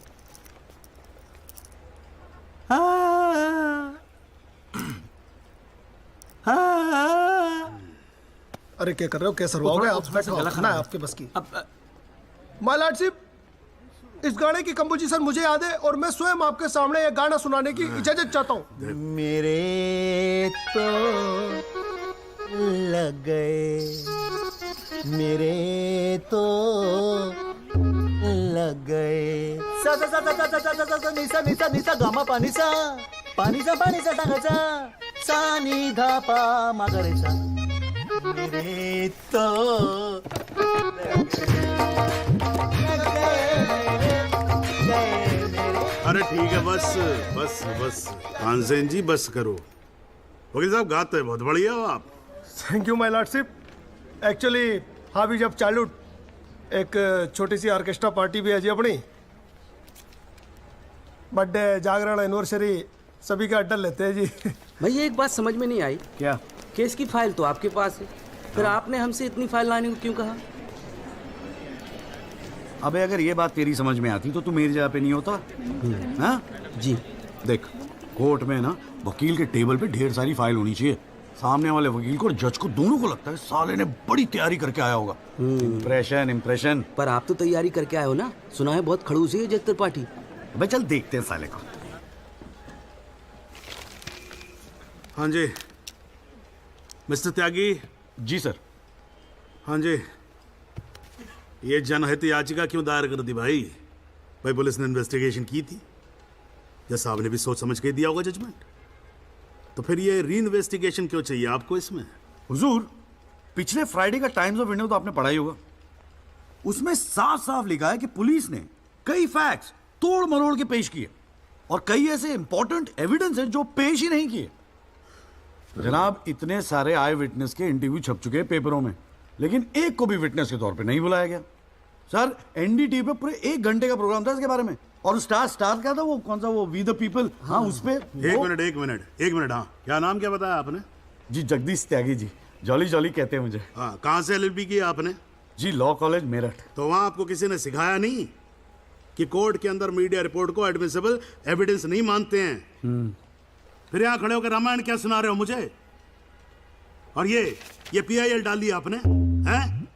अरे क्या कर रहे हो, कैसे रुआओगे आप? ना है आपके बस की। माय लॉर्डशिप, इस गाने की कंपोजिशन मुझे याद है और मैं स्वयं आपके सामने यह गाना सुनाने की इजाजत चाहता हूँ। मेरे तो लग गए, मेरे तो लग गए। सा सा सा सा सा सा सा सा सा निसा निसा निसा गामा पानी सा टांगाचा सा नी धा पा मागरेचा। मेरे तो अरे ठीक है, बस बस बस तानसेन जी, बस करो। वकील साहब, गाते हैं बहुत बढ़िया हो आप। Thank you my lordship. Actually हाँ भी जब चालू एक छोटी सी ऑर्केस्ट्रा पार्टी भी है जी अपनी। बर्थडे, जागरण, एनिवर्सरी सभी का अड्डा लेते हैं जी। भैया एक बात समझ में नहीं आई। क्या? केस की फाइल तो आपके पास है, फिर आपने हमसे इतनी फाइल लाने को क्यों कहा? अबे अगर ये बात तेरी समझ में आती तो तू मेरी जगह पे नहीं होता। हाँ जी। देख, कोर्ट में ना वकील के टेबल पे ढेर सारी फाइल होनी चाहिए। सामने वाले वकील को और जज को दोनों को लगता है साले ने बड़ी तैयारी करके आया होगा। इम्प्रेशन। पर आप तो तैयारी करके आए हो ना, सुना है बहुत खड़ूस है जज त्रिपाठी। अबे चल देखते हैं साले को। हाँ जी मिस्टर त्यागी। जी सर। हाँ जी, ये जनहित याचिका क्यों दायर कर दी भाई? भाई पुलिस ने इन्वेस्टिगेशन की थी, जज साहब ने भी सोच समझ के दिया होगा जजमेंट, तो फिर ये री इन्वेस्टिगेशन क्यों चाहिए आपको इसमें? हुजूर, पिछले फ्राइडे का टाइम्स ऑफ इंडिया तो आपने पढ़ा ही होगा। उसमें साफ साफ लिखा है कि पुलिस ने कई फैक्ट्स तोड़ मरोड़ के पेश किए और कई ऐसे इंपॉर्टेंट एविडेंस हैं जो पेश ही नहीं किए। जनाब, इतने सारे आई विटनेस के इंटरव्यू छप चुके हैं पेपरों में, लेकिन एक को भी विटनेस के तौर पे नहीं बुलाया गया। सर, एनडीटीवी पे पूरे 1 घंटे का प्रोग्राम था इसके बारे में, और स्टार क्या था वो, कौन सा वो, वी द पीपल, हाँ उस पे। एक मिनट, हाँ क्या नाम क्या बताया आपने? जी जगदीश त्यागी जी, जॉली कहते हैं मुझे। हाँ, कहाँ से LLB किया आपने? जी लॉ कॉलेज मेरठ। तो वहाँ आपको किसी ने सिखाया नहीं कि कोर्ट के अंदर मीडिया रिपोर्ट को एडमिसिबल एविडेंस नहीं मानते हैं? फिर यहाँ खड़े होकर रामायण क्या सुना रहे हो मुझे? और ये PIL डाल दिया आपने, हैं?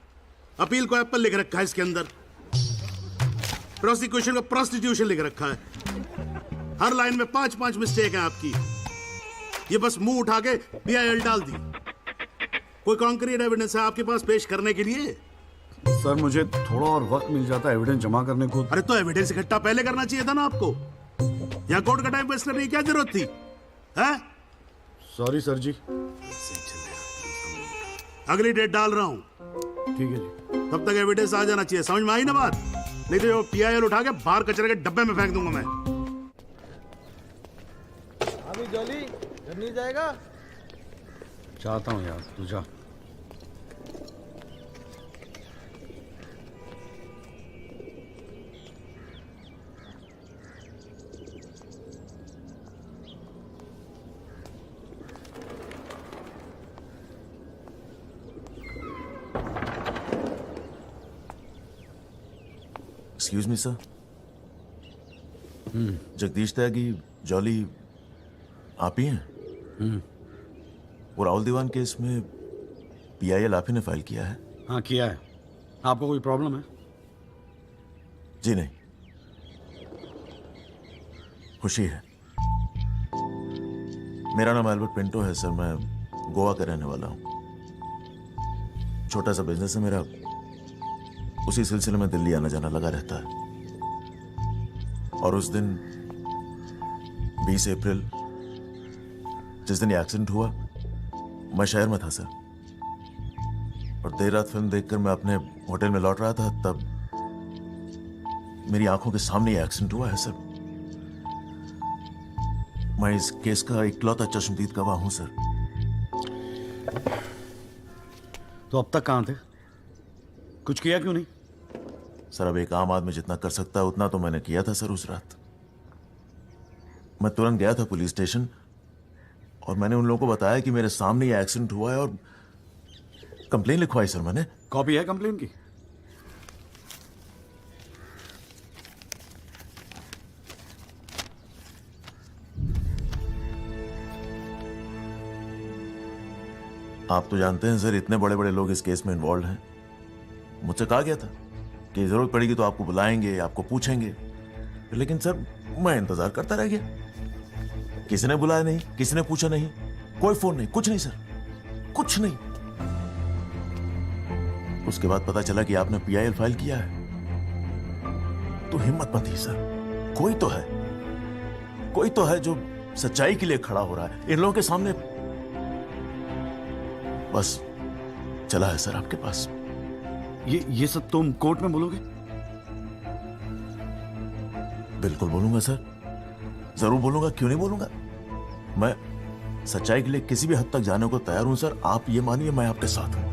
अपील को एप्पल लिख रखा है इसके अंदर, प्रोसिक्यूशन को प्रोस्टिट्यूशन लिख रखा है। हर लाइन में 5 मिस्टेक है आपकी। ये बस मुंह उठा के PIL डाल दी। कोई कॉन्क्रीट एविडेंस है आपके पास पेश करने के लिए? सर, मुझे थोड़ा और वक्त मिल जाता एविडेंस जमा करने को। अरे तो एविडेंस इकट्ठा पहले करना चाहिए था ना आपको। यहाँ कोर्ट का टाइम वेस्ट करने की क्या जरूरत थी, हैं? सॉरी सर जी। अगली डेट डाल रहा हूँ, ठीक है जी। तब तक एविडेंस आ जाना चाहिए, समझ में आई ना बात? नहीं तो जो PIL उठा के बाहर कचरे के डब्बे में फेंक दूंगा मैं। अभी जॉली घर नहीं जाएगा? चाहता हूँ यार, तू जा। एक्सक्यूज मी सर, जगदीश त्यागी जॉली आप ही हैं? वो राहुल दीवान केस में PIL आप ही ने फाइल किया है? हाँ किया है। आपको कोई प्रॉब्लम है? जी नहीं, खुशी है। मेरा नाम एल्बर्ट पिंटो है सर, मैं गोवा का रहने वाला हूँ। छोटा सा बिजनेस है मेरा, उसी सिलसिले में दिल्ली आना जाना लगा रहता है। और उस दिन 20 अप्रैल जिस दिन ये एक्सीडेंट हुआ, मैं शहर में था सर, और देर रात फिल्म देखकर मैं अपने होटल में लौट रहा था, तब मेरी आंखों के सामने ये एक्सीडेंट हुआ है सर। मैं इस केस का इकलौता चश्मदीद गवाह हूं सर। तो अब तक कहां थे? कुछ किया क्यों नहीं? सर, अब एक आम आदमी जितना कर सकता है उतना तो मैंने किया था सर। उस रात मैं तुरंत गया था पुलिस स्टेशन और मैंने उन लोगों को बताया कि मेरे सामने ये एक्सीडेंट हुआ है और कंप्लेन लिखवाई सर मैंने। कॉपी है कंप्लेन की? आप तो जानते हैं सर, इतने बड़े बड़े लोग इस केस में इन्वॉल्व हैं। मुझसे कहा गया था कि जरूरत पड़ेगी तो आपको बुलाएंगे, आपको पूछेंगे, लेकिन सर मैं इंतजार करता रह गया। किसी ने बुलाया नहीं, किसी ने पूछा नहीं, कोई फोन नहीं, कुछ नहीं सर, कुछ नहीं। उसके बाद पता चला कि आपने PIL फाइल किया है, तो हिम्मत मत ही सर। कोई तो है जो सच्चाई के लिए खड़ा हो रहा है इन लोगों के सामने। बस चला है सर आपके पास। ये सब तुम कोर्ट में बोलोगे? बिल्कुल बोलूंगा सर, जरूर बोलूंगा, क्यों नहीं बोलूंगा। मैं सच्चाई के लिए किसी भी हद तक जाने को तैयार हूं सर। आप ये मानिए मैं आपके साथ हूं।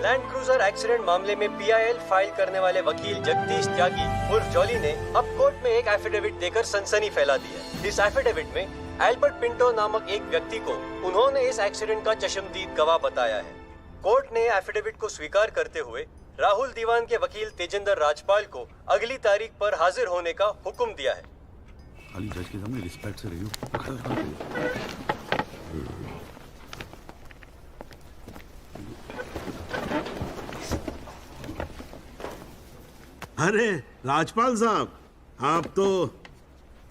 लैंड क्रूजर एक्सीडेंट मामले में PIL फाइल करने वाले वकील जगदीश त्यागी उर्फ जॉली ने अब कोर्ट में एक एफिडेविट देकर सनसनी फैला दी है। इस एफिडेविट में एल्बर्ट पिंटो नामक एक व्यक्ति को उन्होंने इस एक्सीडेंट का चश्मदीद गवाह बताया है। कोर्ट ने एफिडेविट को स्वीकार करते हुए राहुल दीवान के वकील तेजिंदर राजपाल को अगली तारीख पर हाजिर होने का हुक्म दिया है। खाली जज के सामने रिस्पेक्ट से रहियो। अरे राजपाल साहब, आप तो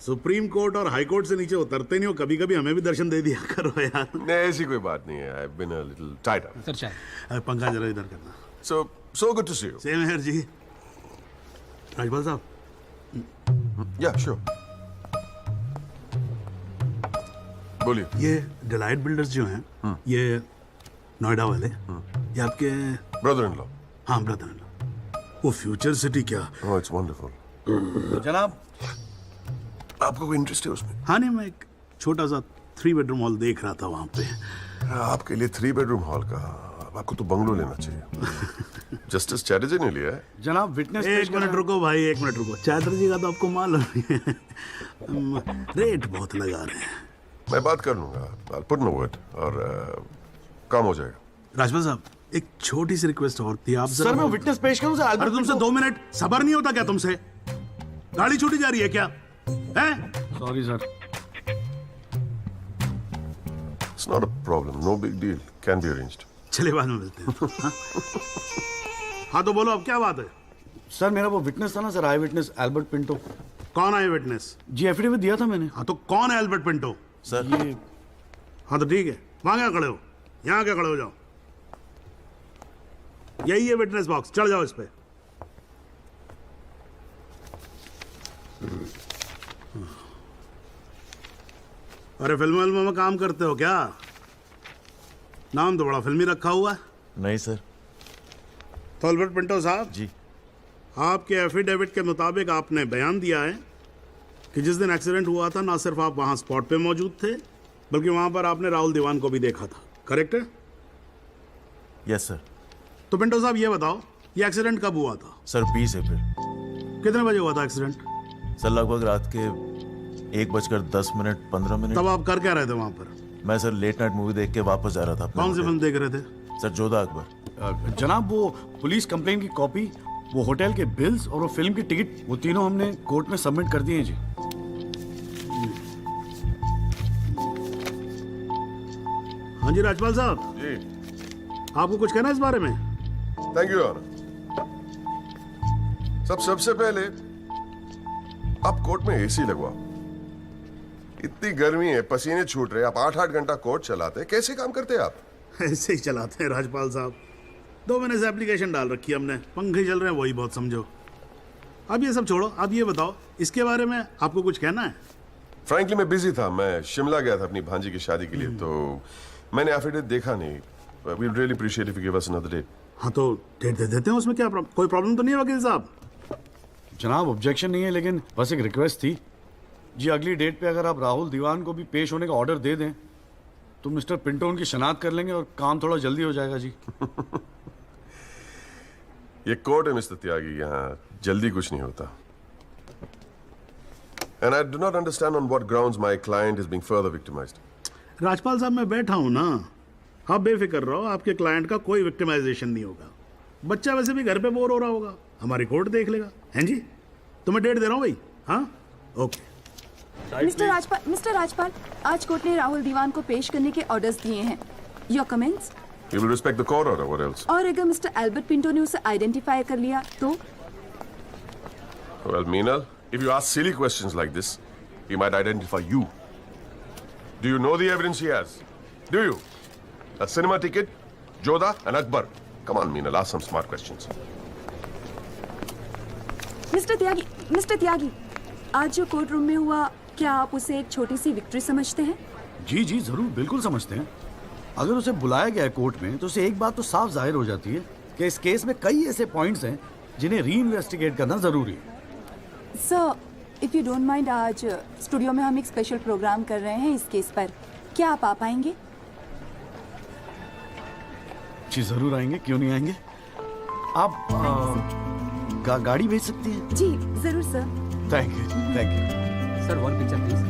सुप्रीम कोर्ट और हाई कोर्ट से नीचे उतरते नहीं हो, कभी कभी हमें भी दर्शन दे दिया करो यार। नहीं, ऐसी कोई बात नहीं है। I have been a little tied up. Sir चाय पंखा जरा इधर करना। So good to see you. Same here जी। राजपाल साहब। या श्योर, बोलिए। ये डिलाइट बिल्डर्स जो हैं, ये नोएडा वाले, ये आपके ब्रदर इन लॉ? हाँ, ब्रदर इन लॉ। वो फ्यूचर सिटी क्या? ओह, इट्स वंडरफुल। जनाब, आपको कोई इंटरेस्ट है उसमें? हाँ नहीं, मैं एक छोटा सा 3 बेडरूम हॉल देख रहा था वहाँ पे। आपके लिए 3 बेडरूम हॉल का? आपको तो बंगलो लेना चाहिए। जस्टिस चैटर्जी ने लिया है। जनाब, विटनेस। एक मिनट रुको भाई, एक मिनट रुको। चैटर्जी का तो आपको मालूम है, रेट बहुत लगा रहे हैं। मैं बात कर लूंगा, I'll put in a word, और काम हो जाएगा। राजपाल साहब, एक छोटी सी रिक्वेस्ट और थी। आप सर, मैं विटनेस पेश करूं सर? अरे तुमसे 2 मिनट सबर नहीं होता क्या तुमसे? गाड़ी छूटी जा रही है क्या? हैं? Sorry sir. It's not a problem, no big deal, can be arranged. चलिए बाद में मिलते हैं। हाँ तो बोलो, अब क्या बात है? सर, मेरा वो विटनेस था ना सर, आई विटनेस एल्बर्ट पिंटो। कौन आई विटनेस? जी, एफिडेविट दिया था मैंने। हाँ तो कौन है एल्बर्ट पिंटो? सर ये। हाँ तो ठीक है, वहां क्या खड़े हो? यहाँ क्या खड़े हो जाओ। यही है विटनेस बॉक्स, चढ़ जाओ इस पे। अरे फिल्म में काम करते हो क्या? नाम तो बड़ा फिल्मी रखा हुआ है। नहीं सर। तो एल्बर्ट पिंटो साहब जी, आपके एफिडेविट के मुताबिक आपने बयान दिया है कि जिस दिन एक्सीडेंट हुआ था, ना सिर्फ आप वहां स्पॉट पे मौजूद थे, बल्कि वहां पर आपने राहुल दीवान को भी देखा था, करेक्ट है? Yes sir. तो पिंटो साहब ये बताओ, ये एक्सीडेंट कब हुआ था? सर 20 अप्रैल। कितने बजे हुआ था एक्सीडेंट? सर लगभग रात के 1:10 तब आप कर क्या रहे थे वहां पर? मैं सर लेट नाइट मूवी देख के वापस जा रहा था। कौन सी फिल्म देख रहे थे? सर जोधा अकबर। जनाब, वो पुलिस कंप्लेंट की कॉपी, वो होटल के बिल्स और वो फिल्म की टिकट, वो तीनों हमने कोर्ट में सबमिट कर दिए हैं जी। हाँ जी राजपाल साहब जी, आपको कुछ कहना है इस बारे में? Thank you honour. सबसे पहले आप कोर्ट में एसी लगवाओ। इतनी गर्मी है, पसीने छूट रहे, आप 8-8 घंटा कोर्ट चलाते हैं, कैसे काम करते हैं आप? ऐसे ही चलाते हैं राजपाल साहब। 2 महीने से एप्लीकेशन डाल रखी है हमने, पंखे चल रहे हैं, वही बहुत समझो। अब ये सब छोड़ो, अब ये बताओ, इसके बारे में आपको कुछ कहना है? फ्रैंकली मैं बिजी था, मैं शिमला गया था अपनी भांजी की शादी के लिए, तो मैंने एफिडेविट देखा नहीं। We really appreciate if you give us another day. हाँ तो डेट दे देते हैं, उसमें क्या कोई प्रॉब्लम तो नहीं है वकील साहब? जनाब, ऑब्जेक्शन नहीं है, लेकिन बस एक रिक्वेस्ट थी जी, अगली डेट पे अगर आप राहुल दीवान को भी पेश होने का ऑर्डर दे दें तो मिस्टर पिंटो उनकी शनाख्त कर लेंगे और काम थोड़ा जल्दी हो जाएगा जी। ये कोर्ट है मिस्टर त्यागी, यहाँ जल्दी कुछ नहीं होता। And I do not understand on what grounds my client is being further victimized. Rajpal साहब, मैं बैठा हूं ना, आप बेफिक्र रहो, आपके क्लाइंट का कोई विक्टिमाइजेशन नहीं होगा। बच्चा वैसे भी घर पे बोर हो रहा होगा, हमारी कोर्ट देख लेगा। हैं जी? तो मैं डेट दे रहा हूं भाई। हाँ, ओके। मिस्टर राजपाल, आज कोर्ट ने राहुल दीवान को पेश करने के ऑर्डर्स दिए हैं। Your comments? We will respect the court order. What else? और अगर मिस्टर एल्बर्ट पिंटो ने उसे आइडेंटिफाई कर लिया तो? Well, Meenal, if you ask silly questions like this, he might identify you. Do you know the evidence he has? Do you? A cinema ticket, Jodha and Akbar. Come on, Meenal, ask some smart questions. Mister Tyagi, आज जो court room में हुआ, क्या आप उसे एक छोटी सी victory समझते हैं? जी जी जरूर, बिल्कुल समझते हैं। अगर उसे बुलाया गया है कोर्ट में तो उसे एक बात तो साफ जाहिर हो जाती है कि इस केस में कई ऐसे पॉइंट्स हैं जिन्हें री इन्वेस्टिगेट करना जरूरी है। Sir, if you don't mind, आज स्टूडियो में हम एक स्पेशल प्रोग्राम कर रहे हैं इस केस पर, क्या आप आ पाएंगे? जी जरूर आएंगे, क्यों नहीं आएंगे। आप गाड़ी भेज सकती हैं? जी जरूर sir. Thank you sir, one picture please.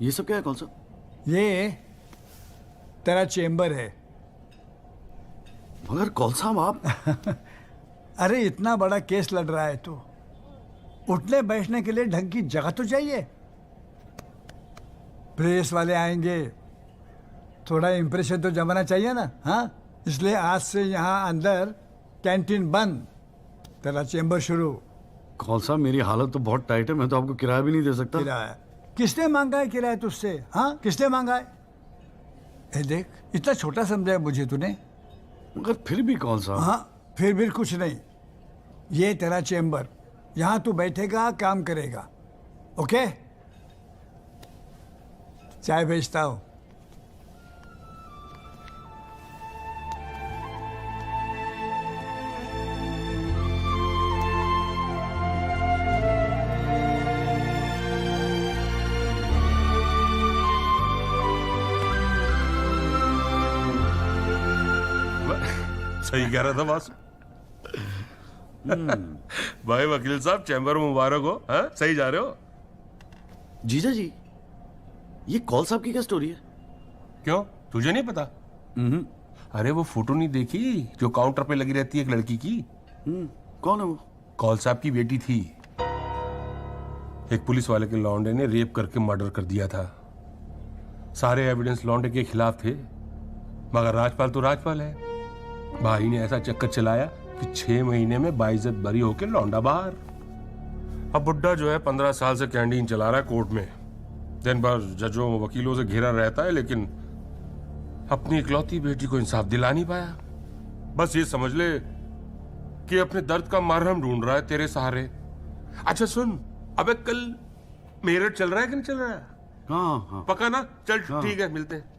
ये सब क्या है? कौन सा? ये तेरा चेम्बर है। मगर कौन सा आप? अरे इतना बड़ा केस लड़ रहा है तो उठने बैठने के लिए ढंग की जगह तो चाहिए। प्रेस वाले आएंगे, थोड़ा इंप्रेशन तो जमाना चाहिए ना। हाँ, इसलिए आज से यहाँ अंदर कैंटीन बंद, तेरा चेंबर शुरू। कौन सा, मेरी हालत तो बहुत टाइट है, मैं तो आपको किराया भी नहीं दे सकता। किराया किसने मांगा है? किराया तुझसे? हाँ, किसने मांगा है? ए देख, इतना छोटा समझा मुझे तूने। मगर फिर भी कौन सा? हाँ, फिर भी कुछ नहीं। ये तेरा चेंबर, यहाँ तू बैठेगा, काम करेगा। ओके, चाय भेजता हूँ। सही कह रहा था बॉस। भाई वकील साहब, चैम्बर मुबारक हो। हाँ, सही जा रहे हो। जीजा जी, ये कॉल साहब की क्या स्टोरी है? क्यों, तुझे नहीं पता? अरे वो फोटो नहीं देखी जो काउंटर पे लगी रहती है एक लड़की की? कौन है वो? कॉल साहब की बेटी थी। एक पुलिस वाले के लौंडे ने रेप करके मर्डर कर दिया था। सारे एविडेंस लौंडे के खिलाफ थे, मगर राजपाल तो राजपाल है। भाई ने ऐसा चक्कर चलाया कि 6 महीने में बाइज्जत बरी होके लौंडा बाहर। अब बुड्ढा जो है 15 साल से कैंटीन चला रहा है कोर्ट में। दिन भर जजों वकीलों से घिरा रहता है, लेकिन अपनी इकलौती बेटी को इंसाफ दिला नहीं पाया। बस ये समझ ले कि अपने दर्द का मरहम ढूंढ रहा है तेरे सहारे। अच्छा सुन, अबे कल मेरठ चल रहा है कि नहीं चल रहा है? हाँ। पक्का ना? चल ठीक है, मिलते हैं।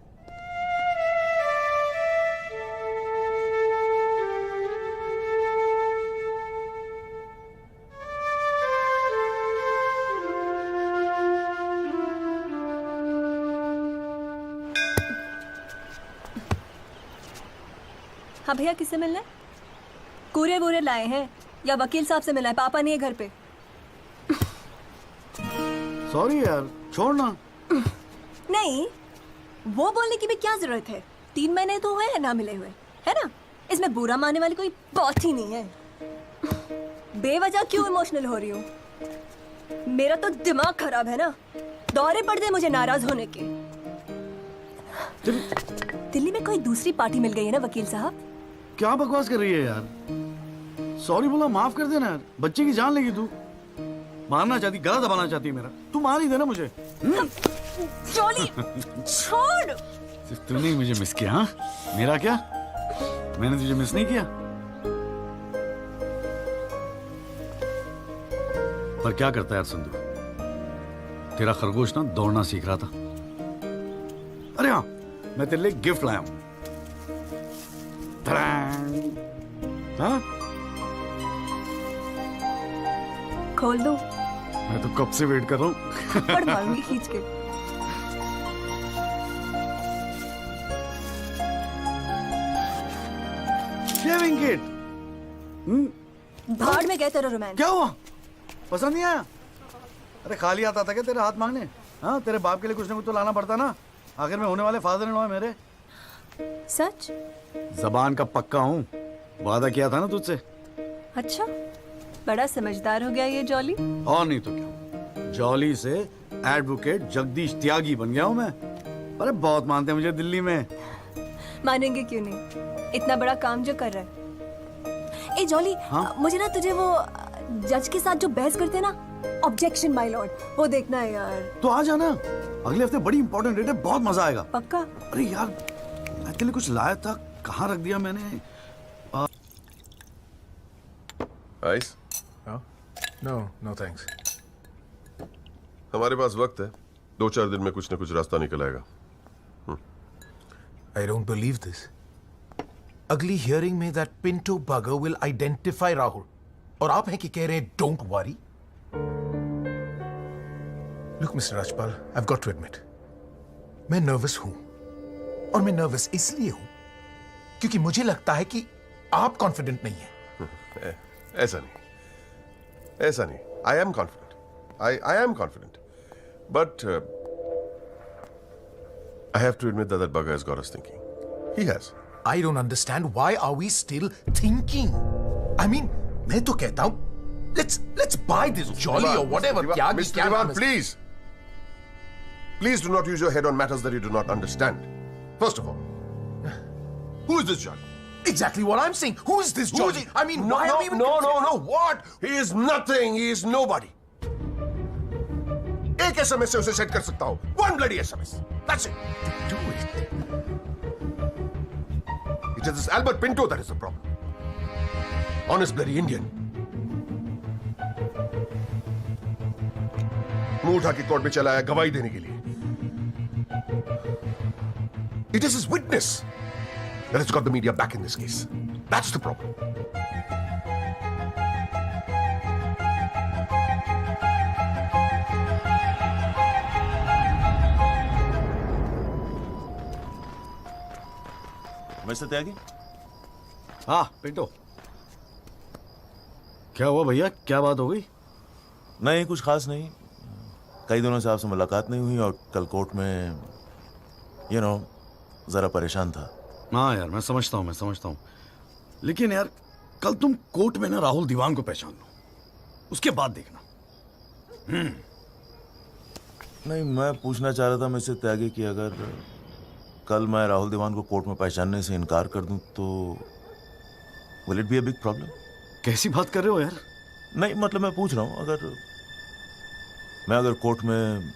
हाँ भैया, किससे मिलना है? कूरियर वूरियर लाए हैं या वकील साहब से मिलना है? पापा नहीं है घर पे। सॉरी यार, छोड़ना। नहीं, वो बोलने की भी क्या जरूरत है? 3 महीने तो हुए हैं ना मिले हुए, है ना? इसमें बुरा मानने वाली कोई बात ही नहीं है। बेवजह क्यों इमोशनल हो रही हूँ? मेरा तो दिमाग खराब है ना, दौरे पड़ गए मुझे नाराज होने के। दिल्ली में कोई दूसरी पार्टी मिल गई है ना वकील साहब? क्या बकवास कर रही है यार? सॉरी बोला, माफ कर देना यार। बच्चे की जान लेगी तू। मारना चाहती, गला दबाना चाहती है मेरा। तू मार ही देना मुझे। जॉली, छोड़। सिर्फ तूने ही मुझे मिस किया? हाँ, मेरा क्या? मैंने तुझे मिस नहीं किया। पर क्या करता है यार संधू, तेरा खरगोश ना दौड़ना सीख रहा था। अरे हाँ, मैं तेरे लिए गिफ्ट लाया हूं। हाँ? खोल दो। मैं तो कब से वेट कर रहा हूँ। थप्पड़ मारूंगी खींच के। Shaving kit. भाड़ में गए तेरा रोमांस। क्या हुआ? पसंद नहीं आया? अरे खाली आता था क्या तेरे हाथ मांगने? हाँ, तेरे बाप के लिए कुछ ना कुछ तो लाना पड़ता ना। आखिर में होने वाले फादर इन लॉ है मेरे। सच? जबान का पक्का हूँ, वादा किया था ना तुझसे। अच्छा, बड़ा समझदार हो गया ये जॉली। और नहीं तो क्या, जॉली से एडवोकेट जगदीश त्यागी बन गया हूँ मैं। अरे बहुत मानते हैं मुझे दिल्ली में। मानेंगे क्यों नहीं, इतना बड़ा काम जो कर रहा है। ए जॉली, हाँ? मुझे ना तुझे वो जज के साथ जो बहस करते हैं ना, ऑब्जेक्शन माय लॉर्ड, वो देखना है यार। तो आ जाना, अगले हफ्ते बड़ी इंपॉर्टेंट डेट है, बहुत मजा आएगा। पक्का? अरे यार, मैं तेरे लिए कुछ लाया था, कहाँ रख दिया मैंने? आइस? No thanks. हमारे पास वक्त है, 2-4 दिन में कुछ न कुछ रास्ता निकल आएगा। I don't believe this. Ugly hearing में that Pinto bugger will identify Rahul. और आप हैं कि कह रहे हैं don't worry? Look, Mr. Rajpal, I've got to admit, मैं नर्वस हूं। और मैं नर्वस इसलिए हूं क्योंकि मुझे लगता है कि आप कॉन्फिडेंट नहीं हैं। ऐसा नहीं। I am confident. I am confident. But I have to admit that bugger has got us thinking. He has. I don't understand why are we still thinking? I mean, मैं तो कहता हूं let's buy this jolly or whatever. क्या Mr. Diwan, please. Please do not use your head on matters that you do not understand. First of all, who is this Jolly? Exactly what I'm saying. Who is this Jolly? I mean, no, why no, are we even no. What? He is nothing. He is nobody. एक SMS से उसे set कर सकता हूँ. One bloody SMS. That's it. Do it. It is this Albert Pinto that is the problem. Honest bloody Indian. मुंह उठा के court में चला आया गवाही देने के लिए. It is his witness that has got the media back in this case. That's the problem. Mister Tyagi? हाँ पिंटो, क्या हुआ भैया, क्या बात हो गई? नहीं, कुछ खास नहीं. कई दिनों से आपसे मुलाकात नहीं हुई और कल कोर्ट में जरा परेशान था. हाँ यार, मैं समझता हूँ. लेकिन यार, कल तुम कोर्ट में ना राहुल दीवान को पहचान लो, उसके बाद देखना. नहीं, मैं पूछना चाह रहा था मिस्टर त्यागी कि अगर कल मैं राहुल दीवान को कोर्ट में पहचानने से इनकार कर दूं तो will it be a big problem? कैसी बात कर रहे हो यार? नहीं, मतलब मैं पूछ रहा हूं, अगर कोर्ट में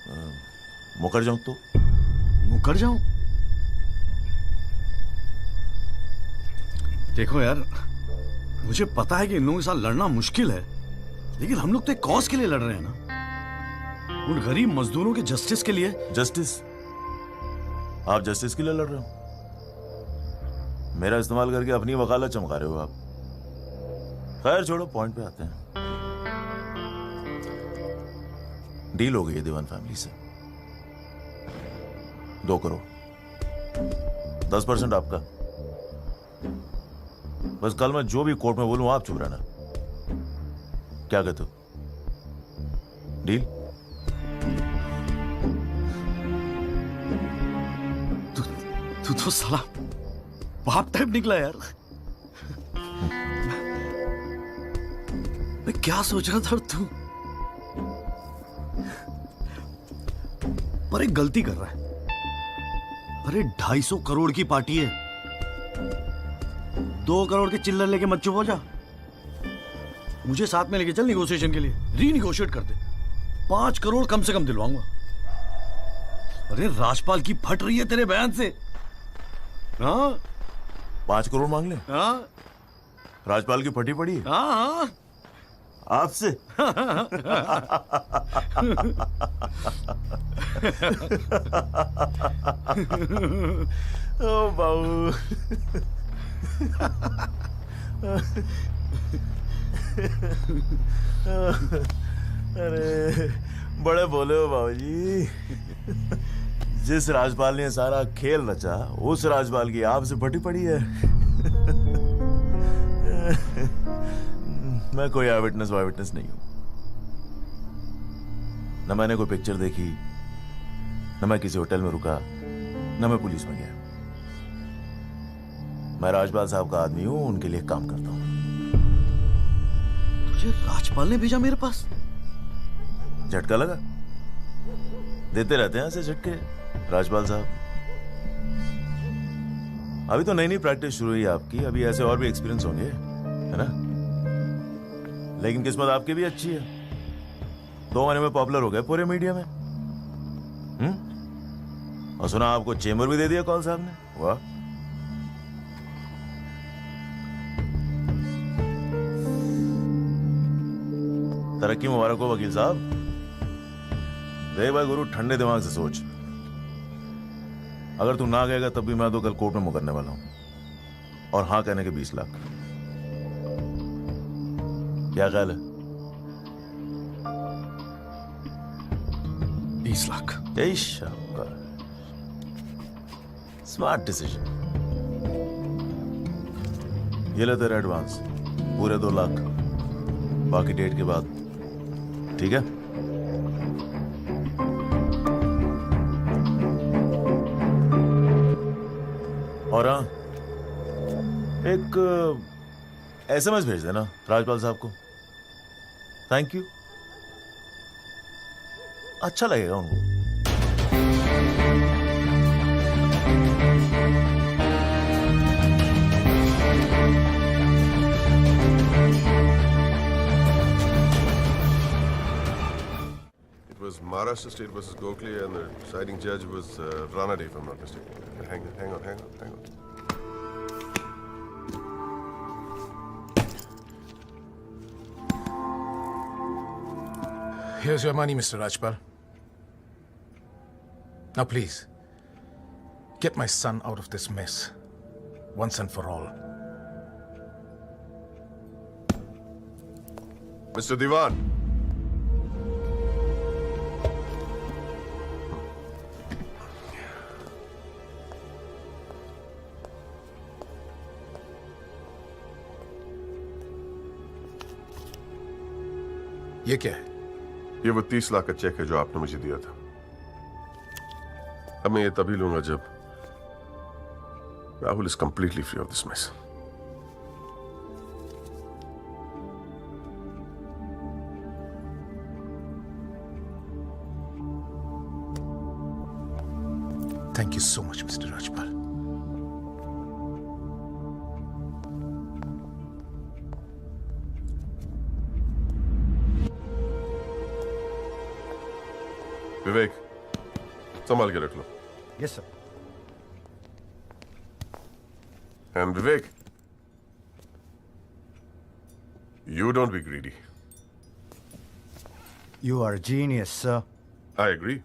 मुकर जाऊं तो? मुकर जाऊं? देखो यार, मुझे पता है कि इन लोगों के साथ लड़ना मुश्किल है, लेकिन हम लोग तो एक कॉज के लिए लड़ रहे हैं ना, उन गरीब मजदूरों के जस्टिस के लिए. जस्टिस? आप जस्टिस के लिए लड़ रहे हो? मेरा इस्तेमाल करके अपनी वकालत चमका रहे हो आप. खैर छोड़ो, पॉइंट पे आते हैं. डील हो गई है दीवान फैमिली से. 2 करोड़, 10% आपका. बस कल मैं जो भी कोर्ट में बोलूं आप चुप रहना. क्या कहते हो? डील? तू तो साला बाप टाइप निकला यार. मैं क्या सोच रहा था तू, पर एक गलती कर रहा है. अरे 250 करोड़ की पार्टी है, 2 करोड़ के चिल्लर लेके मत चुप हो जा. मुझे साथ में लेके चल निगोशिएशन के लिए, रीनिगोशिएट कर दे. 5 करोड़ कम से कम दिलवाऊंगा. अरे राजपाल की फट रही है तेरे बयान से. हाँ, 5 करोड़ मांग ले? हाँ, राजपाल की फटी पड़ी है? हाँ, आपसे? ओ बाबू. अरे बड़े बोले हो बाबूजी. जिस राजपाल ने सारा खेल रचा, उस राजपाल की आपसे फटी पड़ी है. मैं कोई आई विटनेस नहीं हूं. न मैंने कोई पिक्चर देखी, न मैं किसी होटल में रुका, न मैं पुलिस में गया. मैं राजपाल साहब का आदमी हूं, उनके लिए काम करता हूं. तुझे राजपाल ने भेजा मेरे पास? झटका लगा? देते रहते हैं ऐसे झटके राजपाल साहब. अभी तो नई नई प्रैक्टिस शुरू हुई आपकी, अभी ऐसे और भी एक्सपीरियंस होंगे, है ना? लेकिन किस्मत आपकी भी अच्छी है, 2 महीने में पॉपुलर हो गए पूरे मीडिया में. और सुना आपको चेंबर भी दे दिया कौल साहब ने. वाह. तरक्की मुबारक हो वकील साहब. देख भाई गुरु, ठंडे दिमाग से सोच. अगर तू ना गएगा तब भी मैं तो कल कोर्ट में मुकरने वाला हूं. और हाँ कहने के 20 लाख. क्या ख्याल है? 20 लाख. जय शाबाश. Smart decision. ये ले तेरा एडवांस, पूरे 2 लाख. बाकी डेट के बाद. ठीक है? और हाँ, एक SMS भेज देना राजपाल साहब को. Thank you. अच्छा लगेगा उनको। It was Maharashtra State versus Gokhale, and the deciding judge was Ranade, if I'm not mistaken. Hang on. Here's your money, Mr. Rajpal. Now, please, get my son out of this mess, once and for all. Mr. Diwan. ये क्या है? ये वो 30 लाख का check है जो आपने मुझे दिया था। अब मैं ये तभी लूंगा जब Rahul is completely free of this mess. Thank you so much, Mr. Rajpal. Vivek, संभाल के रख लो। Yes sir. And Vivek, you don't be greedy. You are a genius, sir. I agree.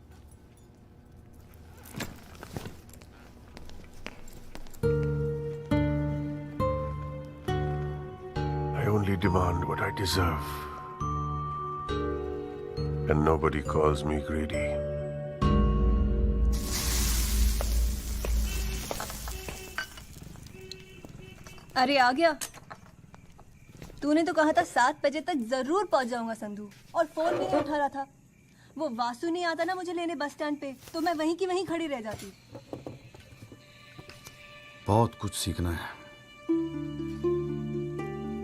I only demand what I deserve. And nobody calls me greedy. अरे आ गया। तूने तो कहा था 7 बजे तक जरूर पहुंच जाऊंगा संधू, और फोन भी नहीं उठा रहा था। वो वासु नहीं आता ना मुझे लेने बस स्टैंड पे, तो मैं वहीं की वहीं खड़ी रह जाती। बहुत कुछ सीखना है,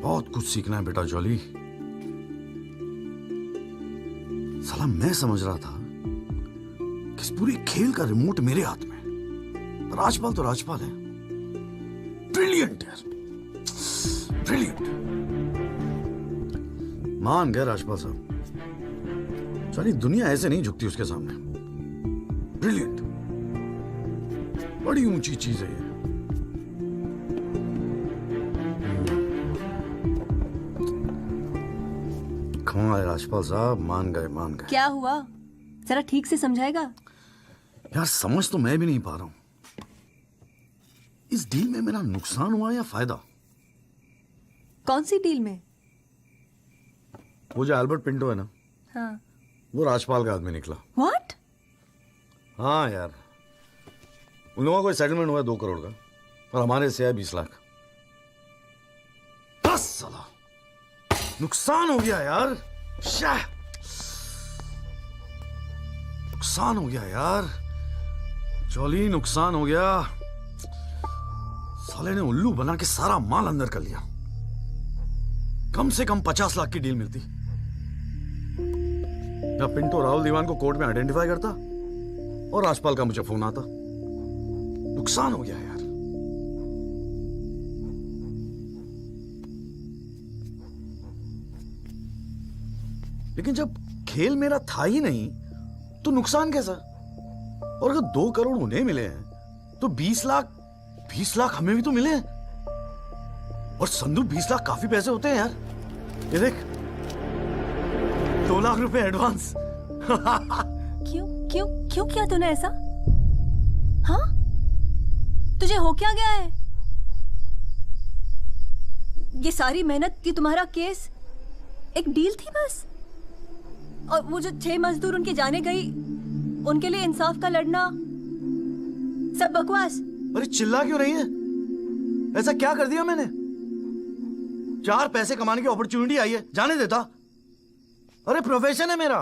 बहुत कुछ सीखना है बेटा जॉली। साला मैं समझ रहा था कि इस पूरे खेल का रिमोट मेरे हाथ में। राजपाल तो राजपाल है, ब्रिलियंट यार, ब्रिलियंट। मान गए राजपाल साहब, सारी दुनिया ऐसे नहीं झुकती उसके सामने। ब्रिलियंट, बड़ी ऊंची चीज है ये। कमाल राजपाल साहब, मान गए मान गए। क्या हुआ, जरा ठीक से समझाएगा? यार समझ तो मैं भी नहीं पा रहा हूं, इस डील में मेरा नुकसान हुआ या फायदा? कौन सी डील में? वो जो एल्बर्ट पिंटो है ना, हाँ। वो राजपाल का आदमी निकला। व्हाट? हाँ यार, उन लोगों को सेटलमेंट हुआ 2 करोड़ का, और हमारे से है 20 लाख। बस साला नुकसान हो गया यार, नुकसान हो गया यार, जॉली नुकसान हो गया। साले ने उल्लू बना के सारा माल अंदर कर लिया। कम से कम 50 लाख की डील मिलती। या पिंटो राहुल दीवान को कोर्ट में आइडेंटिफाई करता, और राजपाल का मुझे फोन आता। नुकसान हो गया यार। लेकिन जब खेल मेरा था ही नहीं, तो नुकसान कैसा? और अगर 2 करोड़ उन्हें मिले हैं, तो 20 लाख हमें भी तो मिले हैं। और संदू 20 लाख काफी पैसे होते हैं यार। ये देख, 2 लाख रुपए एडवांस। क्यों क्यों क्यों किया तूने ऐसा? हाँ, तुझे हो क्या गया है? ये सारी मेहनत की, तुम्हारा केस एक डील थी बस। और वो जो 6 मजदूर उनके जाने गई, उनके लिए इंसाफ का लड़ना सब बकवास। अरे चिल्ला क्यों रही है? ऐसा क्या कर दिया मैंने? 4 पैसे कमाने की अपॉर्चुनिटी आई है, जाने देता? अरे प्रोफेशन है मेरा।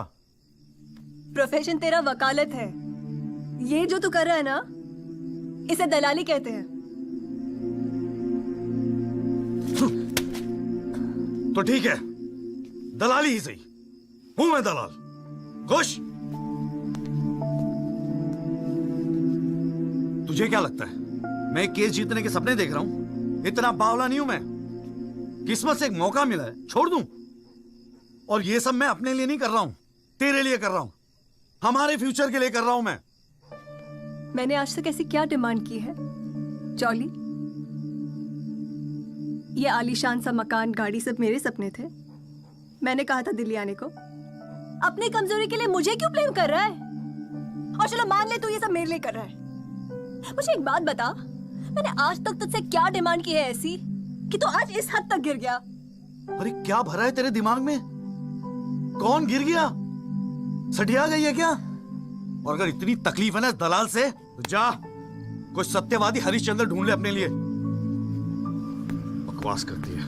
प्रोफेशन तेरा वकालत है। ये जो तू कर रहा है ना, इसे दलाली कहते हैं। तो ठीक है, दलाली ही सही। हूं मैं दलाल? खुश? तुझे क्या लगता है मैं केस जीतने के सपने देख रहा हूं? इतना बावला नहीं हूं मैं। किस्मत से एक मौका मिला है, छोड़ दूं? और ये सब मैं अपने लिए नहीं कर रहा हूं, तेरे लिए कर रहा हूं, हमारे फ्यूचर के लिए कर रहा हूं मैं। मैंने आज तक ऐसी क्या डिमांड की है जॉली? ये आलीशान सा मकान, गाड़ी सब मेरे सपने थे। मैंने कहा था दिल्ली आने को। अपनी कमजोरी के लिए मुझे क्यों ब्लेम कर रहा है? और चलो मान ले तू ये सब मेरे लिए कर रहा है। मुझे एक बात बता, मैंने आज तक तुझसे क्या डिमांड की है ऐसी कि तू आज इस हद तक गिर गया? अरे क्या भरा है तेरे दिमाग में? कौन गिर गया? सटिया गई है क्या? और अगर इतनी तकलीफ है ना इस दलाल से, तो जा कुछ सत्यवादी हरिश्चंद्र ढूंढ ले अपने लिए। बकवास करती है।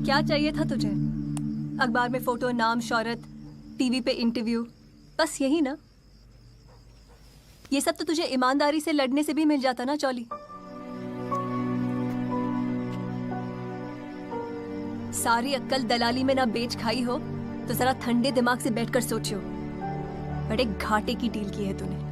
क्या चाहिए था तुझे? अखबार में फोटो, नाम, शोहरत, टीवी पे इंटरव्यू, बस यही ना? ये सब तो तुझे ईमानदारी से लड़ने से भी मिल जाता ना चौली। सारी अक्कल दलाली में ना बेच खाई हो तो जरा ठंडे दिमाग से बैठकर सोचो। बड़े घाटे की डील की है तूने।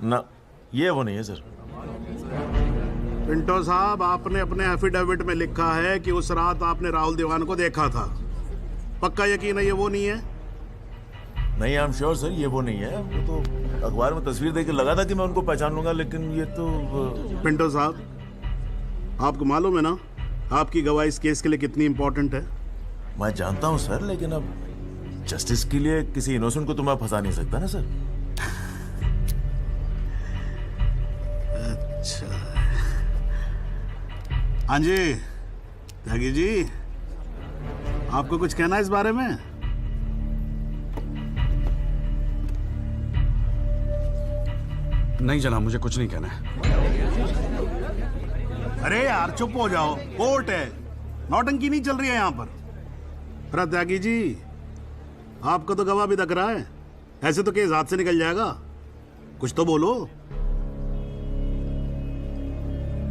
ना, ये वो नहीं है सर। पिंटो साहब, आपने अपने एफिडेविट में लिखा है कि उस रात आपने राहुल दीवान को देखा था। पक्का यकीन है ये वो नहीं है? नहीं, आई एम श्योर सर, ये वो नहीं है। वो तो अखबार में तस्वीर देख के लगा था कि मैं उनको पहचान लूंगा, लेकिन ये तो पिंटो साहब, आपको मालूम है ना आपकी गवाही इस केस के लिए कितनी इंपॉर्टेंट है? मैं जानता हूँ सर, लेकिन अब जस्टिस के लिए किसी इनोसेंट को तो मैं फंसा नहीं सकता ना सर। अच्छा, हाँ जी त्यागी जी, आपको कुछ कहना है इस बारे में? नहीं जनाब, मुझे कुछ नहीं कहना है। अरे यार चुप हो जाओ, कोर्ट है, नौटंकी नहीं चल रही है यहाँ पर। अरे त्यागी जी, आपका तो गवाह भी तक रहा है, ऐसे तो केस हाथ से निकल जाएगा, कुछ तो बोलो।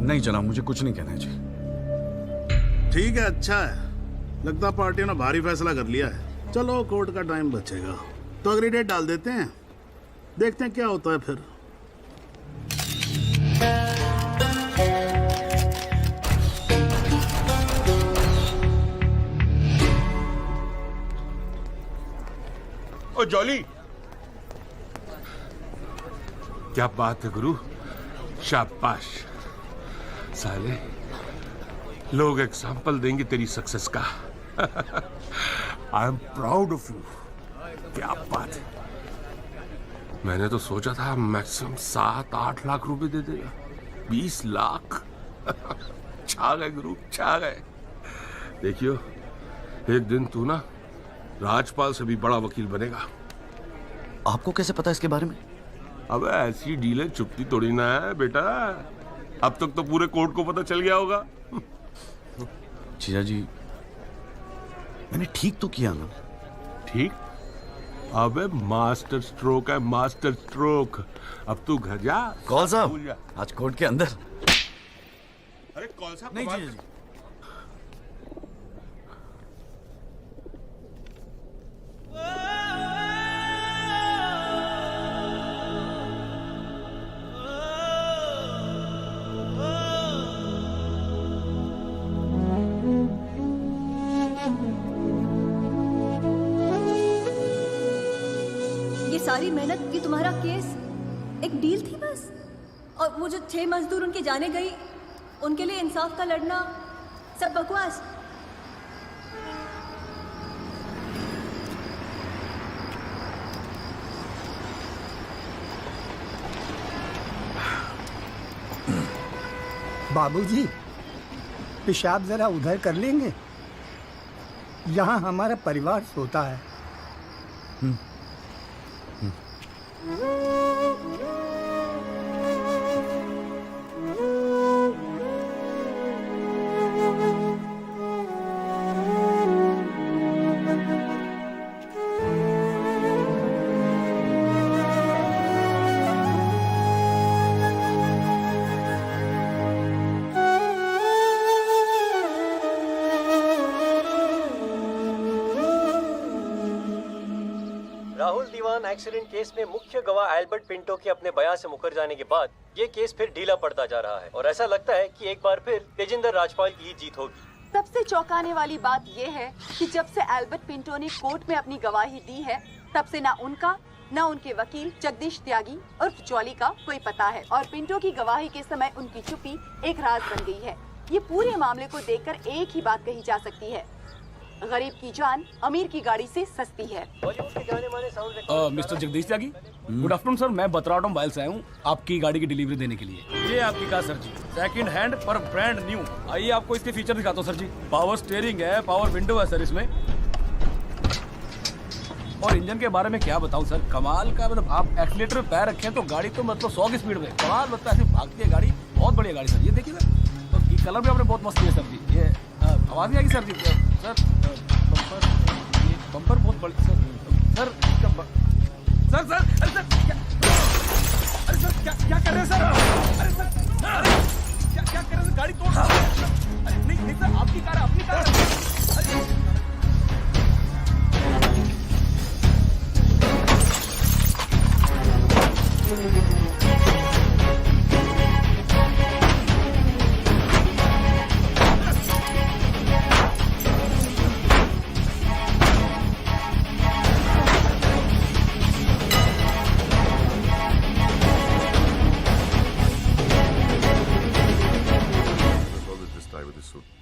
नहीं जनाब, मुझे कुछ नहीं कहना है जी। ठीक है, अच्छा है, लगता पार्टियों ने भारी फैसला कर लिया है। चलो कोर्ट का टाइम बचेगा तो अगली डेट डाल देते हैं, देखते हैं क्या होता है फिर। ओ जॉली, क्या बात है गुरु, शाबाश। साले लोग एग्जाम्पल देंगे तेरी सक्सेस का। I am proud of you. क्या बात है, मैंने तो सोचा था मैक्सिमम 7-8 लाख रुपए दे देगा, 20 लाख। छा गए गुरु, छा गए। देखियो, एक दिन तू ना राजपाल से भी बड़ा वकील बनेगा। आपको कैसे पता इसके बारे में? अब ऐसी डीलें चुपती थोड़ी ना है बेटा, अब तक तो पूरे कोर्ट को पता चल गया होगा। जीजा जी, मैंने ठीक तो किया ना? ठीक? अबे मास्टर स्ट्रोक है, मास्टर स्ट्रोक। अब तू घर जा। कौल साहब, आज कोर्ट के अंदर। अरे कौन सा? नहीं जीजा जी। सारी मेहनत, ये तुम्हारा केस एक डील थी बस? और वो जो 6 मजदूर उनके जाने गई, उनके लिए इंसाफ का लड़ना सब बकवास? बाबूजी, पेशाब जरा उधर कर लेंगे, यहाँ हमारा परिवार सोता है। दीवान एक्सीडेंट केस में मुख्य गवाह एल्बर्ट पिंटो के अपने बयान से मुकर जाने के बाद ये केस फिर ढीला पड़ता जा रहा है और ऐसा लगता है कि एक बार फिर तेजिंदर राजपाल की ही जीत होगी। सबसे चौंकाने वाली बात यह है कि जब से एल्बर्ट पिंटो ने कोर्ट में अपनी गवाही दी है तब से ना उनका न उनके वकील जगदीश त्यागी उर्फ जॉली का कोई पता है और पिंटो की गवाही के समय उनकी चुप्पी एक राज बन गई है। ये पूरे मामले को देखकर एक ही बात कही जा सकती है, गरीब की जान अमीर की गाड़ी से सस्ती है। मिस्टर जगदीश त्यागी, गुड आफ्टरनून सर। मैं बतराटो मोबाइल से आया हूँ आपकी गाड़ी की डिलीवरी देने के लिए। ये आपकी कार सर जी, सेकंड हैंड पर ब्रांड न्यू। आइए आपको इसके फीचर दिखाता हूँ सर जी। पावर स्टीयरिंग है, पावर विंडो है सर इसमें, और इंजन के बारे में क्या बताऊं सर, कमाल का। मतलब आप एक्सीलेटर पे पैर रखें तो गाड़ी तो मतलब 100 की स्पीड में कमाल लगता है, ऐसी भागती है गाड़ी। बहुत बढ़िया गाड़ी सर, ये देखिए सर। तो ये कलर भी आपने बहुत मस्त किया सर जी। ये आवाज नहीं आएगी सर जी। सर बम्पर बहुत बड़ी सर। सर सर सर अरे सर अरे सर क्या कर रहे हैं सर? अरे सर अरे क्या कर रहे हैं? गाड़ी तोड़ अरे नहीं सर, आपकी कार है, अपनी कार है।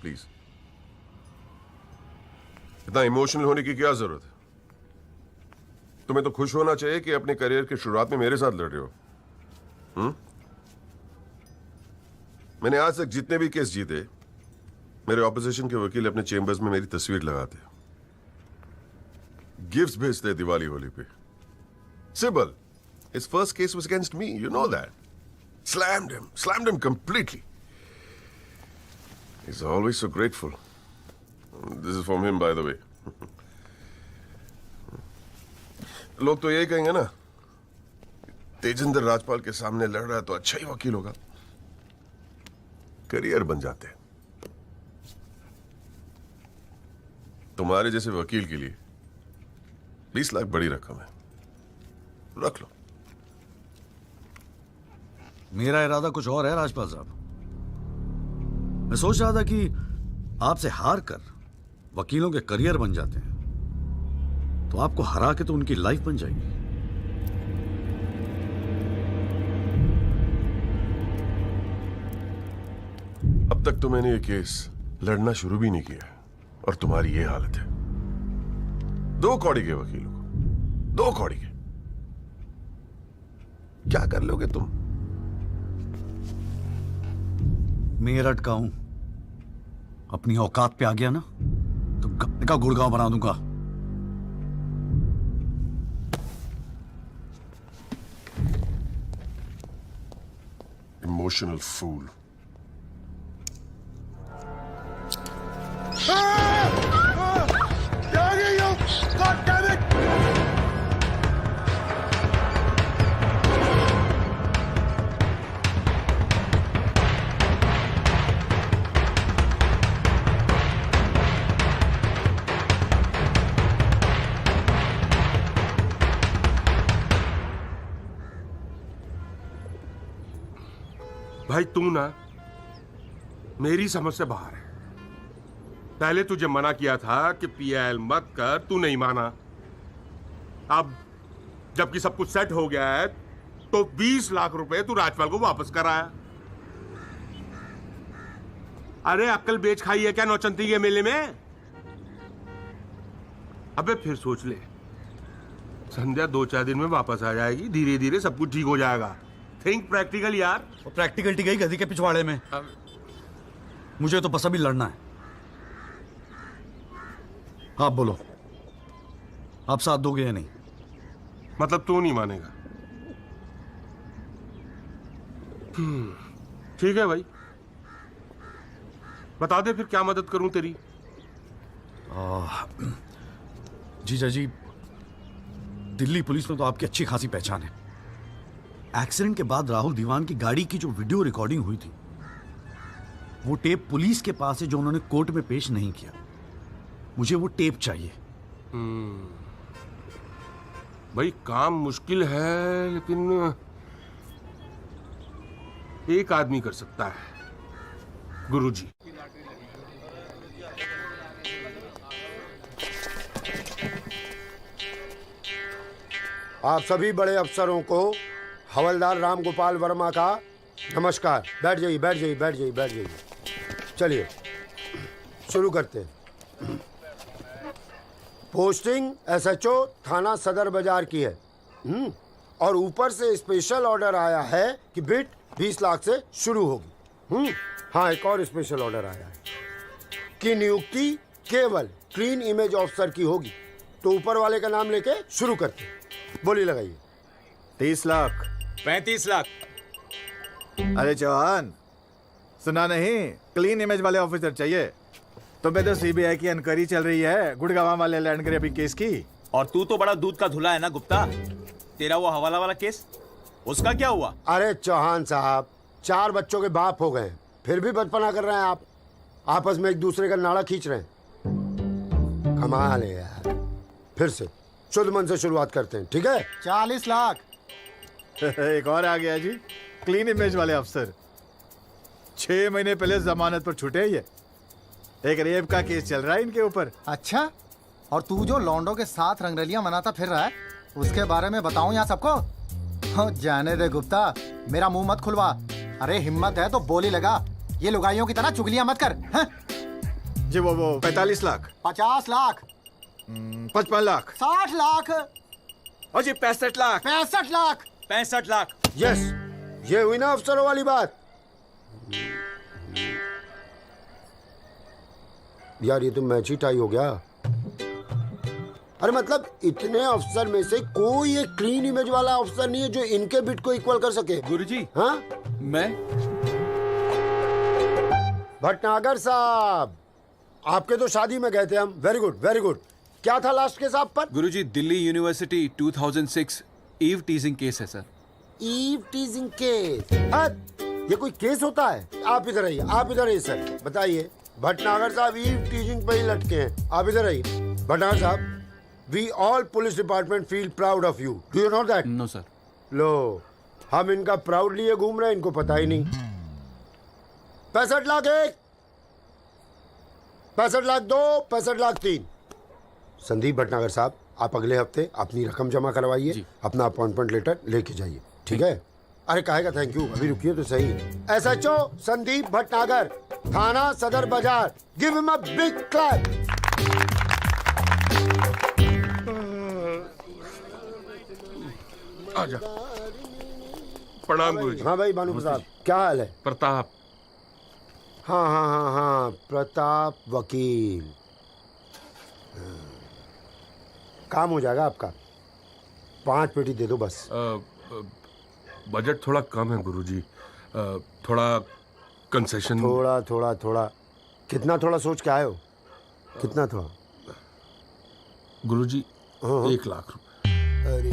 प्लीज, इतना इमोशनल होने की क्या जरूरत है? तुम्हें तो खुश होना चाहिए कि अपने करियर की शुरुआत में मेरे साथ लड़ रहे हो। मैंने आज तक जितने भी केस जीते, मेरे ऑपोजिशन के वकील अपने चेंबर्स में मेरी तस्वीर लगाते, गिफ्ट्स भेजते दिवाली होली पे। Sibal, his first case was against me, you know that. Slammed him completely. He's always so grateful. This is from him, by the way. लोग तो यही कहेंगे ना, तेजिंदर राजपाल के सामने लड़ रहा है तो अच्छा ही वकील होगा, करियर बन जाते हैं। तुम्हारे जैसे वकील के लिए 20 लाख बड़ी रकम है, रख लो। मेरा इरादा कुछ और है राजपाल साहब। मैं सोच रहा था कि आपसे हार कर वकीलों के करियर बन जाते हैं तो आपको हरा के तो उनकी लाइफ बन जाएगी। अब तक तो मैंने ये केस लड़ना शुरू भी नहीं किया और तुम्हारी ये हालत है। 2 कौड़ी के वकीलों को, 2 कौड़ी के, क्या कर लोगे तुम? मेरठ का हूं, अपनी औकात पे आ गया ना तो गप्पे का गुड़गांव बना दूंगा। Emotional fool. भाई तू ना मेरी समझ से बाहर है। पहले तुझे मना किया था कि पीएल मत कर, तू नहीं माना। अब जबकि सब कुछ सेट हो गया है तो 20 लाख रुपए तू राजपाल को वापस कराया। अरे अक्ल बेच खाई है क्या नौचंती के मेले में? अबे फिर सोच ले, संध्या 2-4 दिन में वापस आ जाएगी, धीरे धीरे सब कुछ ठीक हो जाएगा। थिंक प्रैक्टिकल यार। प्रैक्टिकलिटी गई गधी के पिछवाड़े में। मुझे तो बस अभी लड़ना है। आप बोलो, आप साथ दोगे या नहीं? मतलब तू नहीं मानेगा? ठीक है भाई, बता दे फिर क्या मदद करूं तेरी। जीजा जी, दिल्ली पुलिस में तो आपकी अच्छी खासी पहचान है। एक्सीडेंट के बाद राहुल दीवान की गाड़ी की जो वीडियो रिकॉर्डिंग हुई थी, वो टेप पुलिस के पास है जो उन्होंने कोर्ट में पेश नहीं किया। मुझे वो टेप चाहिए। भाई काम मुश्किल है, लेकिन एक आदमी कर सकता है, गुरुजी। आप सभी बड़े अफसरों को हवलदार राम गोपाल वर्मा का नमस्कार। बैठ जाइए, बैठ जाइए, बैठ जाइए, बैठ जाइए। चलिए शुरू करते हैं। पोस्टिंग एसएचओ थाना सदर बाजार की है। और ऊपर से स्पेशल ऑर्डर आया है कि बिट 20 लाख से शुरू होगी। हाँ, एक और स्पेशल ऑर्डर आया है कि नियुक्ति केवल क्लीन इमेज ऑफिसर की होगी। तो ऊपर वाले का नाम लेके शुरू करते हैं। बोली लगाइए। 30 लाख। 35 लाख। अरे चौहान, सुना नहीं? क्लीन इमेज वाले ऑफिसर चाहिए। तुम्हें तो सीबीआई की इंक्वायरी चल रही है गुड़गांव वाले लैंड ग्रैबिंग केस की। और तू तो बड़ा दूध का धुला है ना गुप्ता। तेरा वो हवाला वाला केस, उसका क्या हुआ? अरे चौहान साहब, 4 बच्चों के बाप हो गए, फिर भी बचपना कर रहे हैं आप। आपस में एक दूसरे का नाड़ा खींच रहे हैं। कमाल है यार। फिर से शुद्ध मन से शुरुआत करते हैं, ठीक है? 40 लाख। एक और आ गया जी, क्लीन इमेज वाले अफसर। 6 महीने पहले जमानत पर छूटे ये। एक रेप का केस चल रहा है इनके ऊपर। अच्छा, और तू जो लौंडों के साथ रंगरलियां मनाता फिर रहा है, उसके बारे में बताऊं यहाँ सबको? हो जाने दे गुप्ता, मेरा मुंह मत खुलवा। अरे हिम्मत है तो बोली लगा, ये लुगाइयों की तरह चुगलियां मत कर। हैं? जी वो 45 लाख। 50 लाख। 55 लाख। 60 लाख। और जी 65 लाख। 65 लाख। 65 लाख। यस, ये हुई ना अफसरों वाली बात। यार ये तो मैच ही टाई हो गया। अरे मतलब इतने अफसर में से कोई एक क्लीन इमेज वाला अफसर नहीं है जो इनके बिट को इक्वल कर सके। गुरुजी, हाँ? मैं भटनागर साहब, आपके तो शादी में गए थे हम। Very good, very good. क्या था लास्ट केस आप पर? Guruji, Delhi university 2006 eve teasing case है सर। Eve teasing case? ये कोई केस होता है? आप इधर आइए, आप इधर आइए सर, बताइए। भटनागर साहब ईव टीजिंग पे ही लटके हैं। आप इधर आइए। भटनागर साहब, we all police department feel proud of you. Do you know that? No sir. लो, हम इनका प्राउड लिए घूम रहे हैं, इनको पता ही नहीं। 65 लाख 1, 65 लाख 2, 65 लाख 3। संदीप भटनागर साहब, आप अगले हफ्ते अपनी रकम जमा करवाइए, अपना अपॉइंटमेंट लेटर लेके जाइए, ठीक है? अरे काहे का थैंक यू, अभी रुकिए तो सही। एसएचओ संदीप भटनागर, थाना सदर बाजार। Give him a big clap. आजा। प्रणाम गुरुजी। हाँ भाई भानु प्रताप, क्या हाल है? प्रताप। हाँ हाँ हाँ हाँ, प्रताप वकील। काम हो जाएगा आपका। 5 पेटी दे दो बस। बजट थोड़ा कम है गुरुजी, थोड़ा कंसेशन। थोड़ा थोड़ा थोड़ा कितना थोड़ा सोच के आए हो? कितना थोड़ा? गुरुजी 1 लाख रुपए। अरे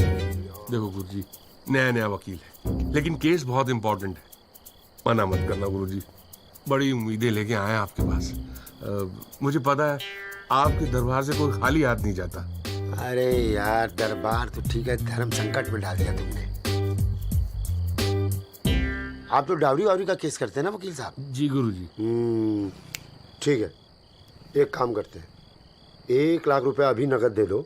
देखो गुरुजी, नया नया वकील है, लेकिन केस बहुत इंपॉर्टेंट है। मना मत करना गुरुजी, बड़ी उम्मीदें लेके आए आपके पास। मुझे पता है आपके दरबार से कोई खाली हाथ नहीं जाता। अरे यार, दरबार तो ठीक है, धर्म संकट में डाल दिया तुमने। आप तो डावरी वावरी का केस करते हैं ना वकील साहब? जी गुरुजी। ठीक है, एक काम करते हैं, 1 लाख रुपए अभी नगद दे दो,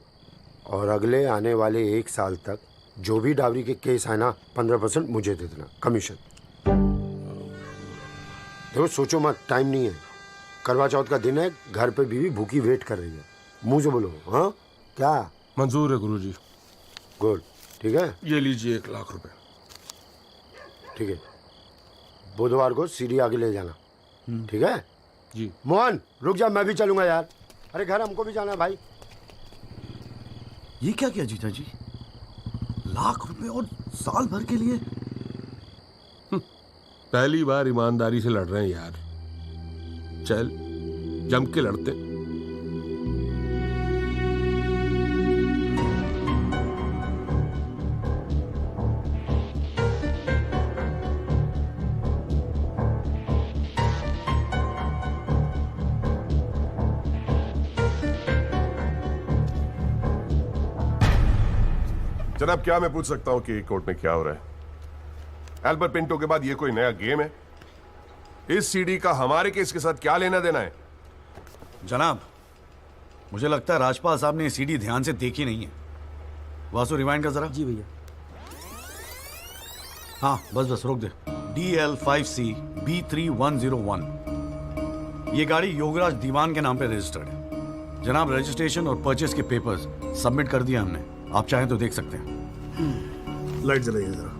और अगले आने वाले 1 साल तक जो भी डावरी के केस है ना, 15% मुझे दे देना कमीशन। देखो सोचो मत, टाइम नहीं है। करवा चौथ का दिन है, घर पे बीवी भूखी वेट कर रही है। मुंह से बोलो। हाँ क्या? मंजूर है गुरुजी। गुड, ठीक है। ये लीजिए 1 लाख रुपए। ठीक है, बुधवार को सीढ़ी आगे ले जाना, ठीक है जी। मोहन रुक जा, मैं भी चलूंगा यार। अरे घर हमको भी जाना है भाई। ये क्या किया जीजा जी? लाख रुपए और साल भर के लिए? पहली बार ईमानदारी से लड़ रहे हैं यार। चल जम के लड़ते। जनाब, क्या मैं पूछ सकता हूं कि कोर्ट में क्या हो रहा है? एल्बर्ट पिंटो के बाद ये कोई नया गेम है? इस सीडी का हमारे केस के साथ क्या लेना देना है? जनाब, मुझे लगता है राजपाल साहब ने ये सीडी ध्यान से देखी नहीं है। वासु रिवाइंड कर जरा। जी भैया। हाँ बस रोक दे। DL5C B3101। ये गाड़ी योगराज दीवान के नाम पे रजिस्टर्ड है। जनाब, रजिस्ट्रेशन और परचेस के पेपर्स सबमिट कर दिया हमने, आप चाहें तो देख सकते हैं। लाइट जलाइए जरा।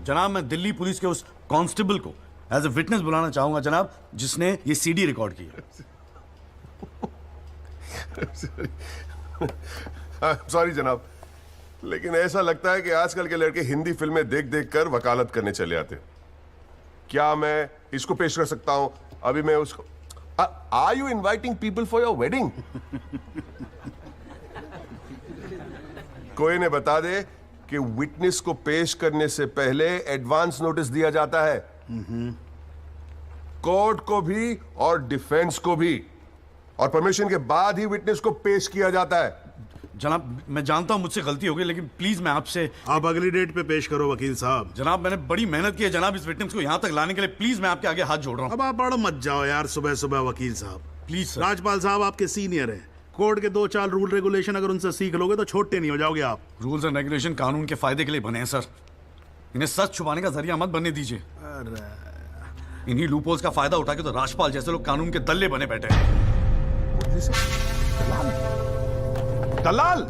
जनाब, मैं दिल्ली पुलिस के उस कांस्टेबल को एज ए विटनेस बुलाना चाहूंगा जनाब, जिसने ये सीडी रिकॉर्ड की है। सॉरी जनाब, लेकिन ऐसा लगता है कि आजकल के लड़के हिंदी फिल्में देख देख कर वकालत करने चले आते। क्या मैं इसको पेश कर सकता हूं? अभी मैं उसको are you inviting people for your wedding? कोई ने बता दे कि विटनेस को पेश करने से पहले एडवांस नोटिस दिया जाता है, कोर्ट को भी और डिफेंस को भी, और परमिशन के बाद ही विटनेस को पेश किया जाता है। जनाब, मैं जानता हूं मुझसे गलती हो गई, लेकिन प्लीज मैं आपसे। आप अगली डेट पे पेश करो वकील साहब। जनाब, मैंने बड़ी मेहनत की है जनाब इस विटनेस को यहां तक लाने के लिए। प्लीज मैं आपके आगे हाथ जोड़ रहा हूं। अब आप बड़ा मत जाओ यार सुबह सुबह वकील साहब। Please sir. राजपाल साहब आपके सीनियर हैं। कोर्ट के 2-4 रूल रेगुलेशन अगर उनसे सीख लोगे तो छोटे नहीं हो जाओगे आप। रूल्स एंड रेगुलेशन कानून के फायदे के लिए बने हैं सर, इन्हें सच छुपाने का जरिया मत बनने दीजिए। इन्हीं लूपहोल्स का फायदा उठा के तो राजपाल जैसे लोग कानून के दल्ले बने बैठे हैं। दलाल,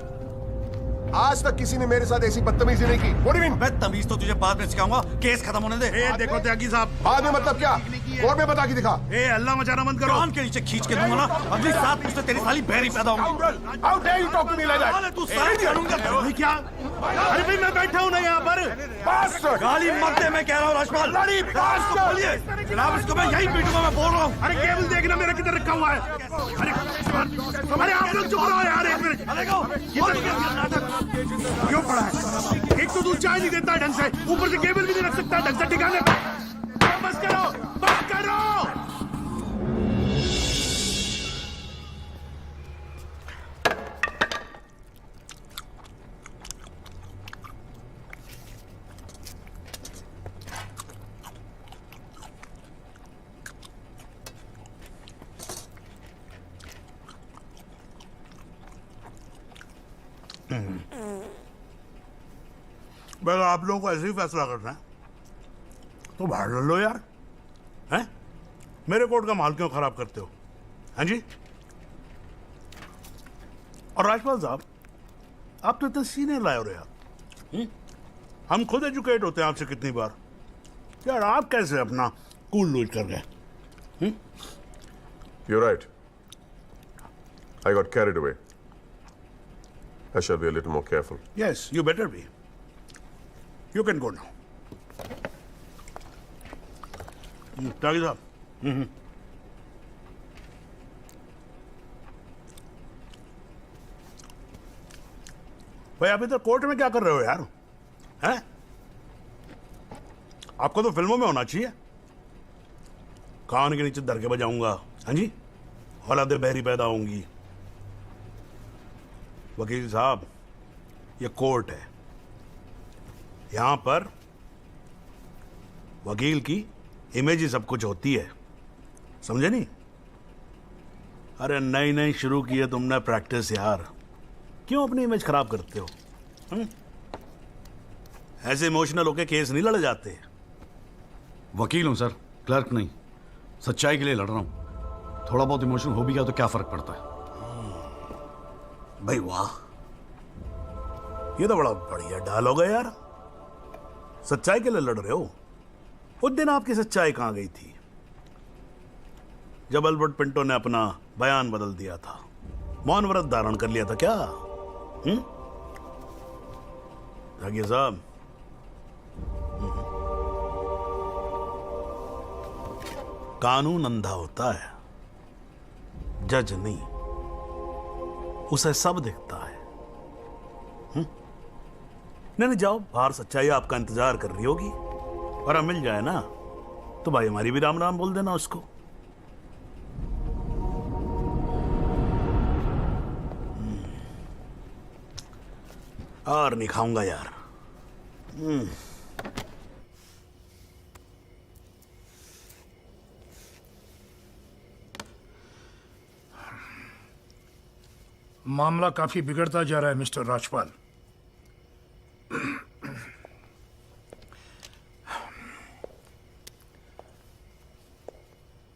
आज तक किसी ने मेरे साथ ऐसी बदतमीजी नहीं की। What do you mean? मैं तमीज तो तुझे बाद में सिखाऊंगा, केस खत्म होने दे। देखो त्यागी साहब, बाद में मतलब क्या? कोर्ट में बता के दिखा। अल्लाह मचाना बंद करो। कान के नीचे खींच के दूंगा ना, अगली 7 मुझसे तेरी साली बहरी पैदा होगी। How dare you talk to me like that? तू सारी करूंगा भाई क्या? अरे भाई मैं बैठा हूं ना यहाँ पर। गाली मत दे, मैं कह रहा हूँ राजपाल। जनाब, इसको मैं यही पीटूंगा, मैं बोल रहा हूँ। अरे केबल देखना मेरा किधर रखा हुआ है। अरे आप लोग चुप रहो यार एक मिनट। क्यों पड़ा है? एक तो तू चाय नहीं देता ढंग से, ऊपर से केबल भी नहीं रख सकता ढंग से ठिकाने। बस करो, बस करो। अगर आप लोगों को ऐसे ही फैसला करना है तो बाहर लड़ लो यार, हैं? मेरे कोर्ट का माहौल क्यों खराब करते हो? हाँ जी। और राजपाल साहब, आप तो इतने सीनियर लाए हो रहे यार। हम खुद एजुकेट होते हैं आपसे कितनी बार यार, आप कैसे अपना कूल लूज कर गए? You're right. I got carried away. I shall be a little more careful. Yes, you better be. You can go now. त्यागी साहब। भाई आप इधर कोर्ट में क्या कर रहे हो यार? हैं? आपको तो फिल्मों में होना चाहिए। कान के नीचे धर के बजाऊंगा, हाँ जी, औलादे बहरी पैदा होंगी। वकील साहब, ये कोर्ट है, यहां पर वकील की इमेज ही सब कुछ होती है, समझे नहीं? अरे नई नई शुरू की है तुमने प्रैक्टिस यार, क्यों अपनी इमेज खराब करते हो? ऐसे इमोशनल होके केस नहीं लड़े जाते। वकील हूं सर, क्लर्क नहीं। सच्चाई के लिए लड़ रहा हूं। थोड़ा बहुत इमोशनल हो भी गया तो क्या फर्क पड़ता है? भाई वाह, ये तो बड़ा बढ़िया डायलॉग है यार। सच्चाई के लिए लड़ रहे हो? उस दिन आपकी सच्चाई कहां गई थी जब अल्बर्ट पिंटो ने अपना बयान बदल दिया था, मौन व्रत धारण कर लिया था क्या? जागिए साहब, कानून अंधा होता है, जज नहीं, उसे सब दिखता है। नहीं जाओ बाहर, सच्चाई आपका इंतजार कर रही होगी, और अब मिल जाए ना तो भाई हमारी भी राम राम बोल देना उसको। और नहीं खाऊंगा यार। मामला काफी बिगड़ता जा रहा है मिस्टर राजपाल।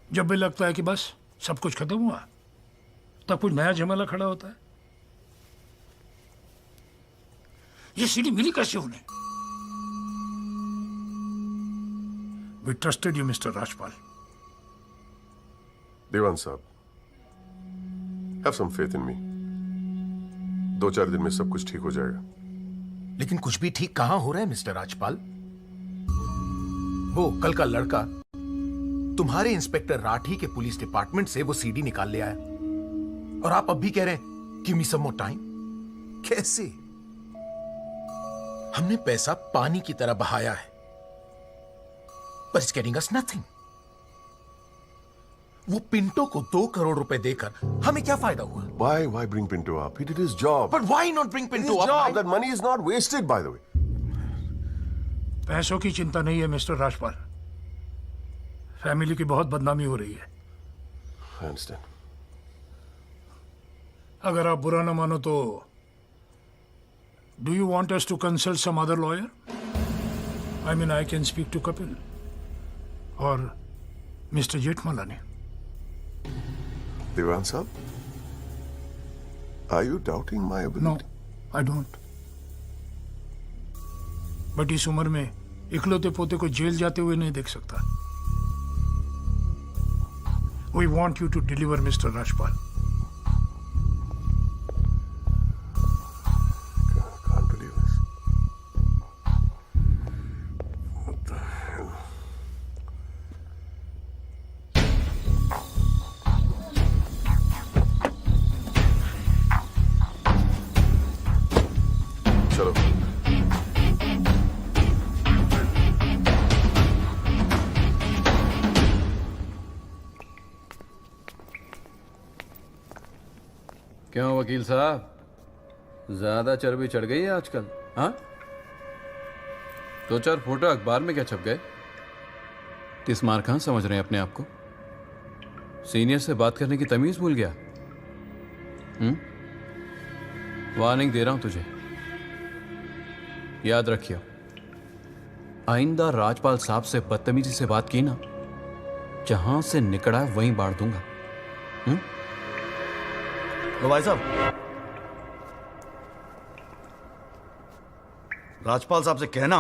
जब भी लगता है कि बस सब कुछ खत्म हुआ, तब कुछ नया झमेला खड़ा होता है। ये सीढ़ी मिली कैसे उन्हें? We trusted you mister Rajpal. Dewan साहब, हैव सम फेथ इन मी। 2-4 दिन में सब कुछ ठीक हो जाएगा। लेकिन कुछ भी ठीक कहां हो रहा है मिस्टर राजपाल? वो कल का लड़का तुम्हारे इंस्पेक्टर राठी के पुलिस डिपार्टमेंट से वो सीडी निकाल ले आया, और आप अब भी कह रहे हैं गिव मी सम मोर टाइम। कैसे? हमने पैसा पानी की तरह बहाया है, but it's getting us nothing। वो पिंटो को 2 करोड़ रुपए देकर हमें क्या फायदा हुआ? Why bring Pinto up? He did his job. But why not bring Pinto his up? job. That money is not wasted, by the way. पैसों की चिंता नहीं है मिस्टर राजपाल। फैमिली की बहुत बदनामी हो रही है। I understand. अगर आप बुरा ना मानो तो do you want us to consult some other lawyer? I mean I can speak to Kapil और mister Jethmalani. Devan sahab, are you doubting my ability? No, I don't. But इस उम्र में इकलौते पोते को जेल जाते हुए नहीं देख सकता। We want you to deliver, Mr. Rajpal. Can't believe this. What the hell? चलो। क्यों वकील साहब, ज्यादा चर्बी चढ़ गई है आजकल? हाँ, 2-4 फोटो अखबार में क्या छप गए? तिस्मार खान समझ रहे हैं अपने आप को? सीनियर से बात करने की तमीज भूल गया? वार्निंग दे रहा हूं तुझे, याद रखियो, आइंदा राजपाल साहब से बदतमीजी से बात की ना, जहां से निकला वहीं बांट दूंगा। लो भाई साहब, राजपाल साहब से कहना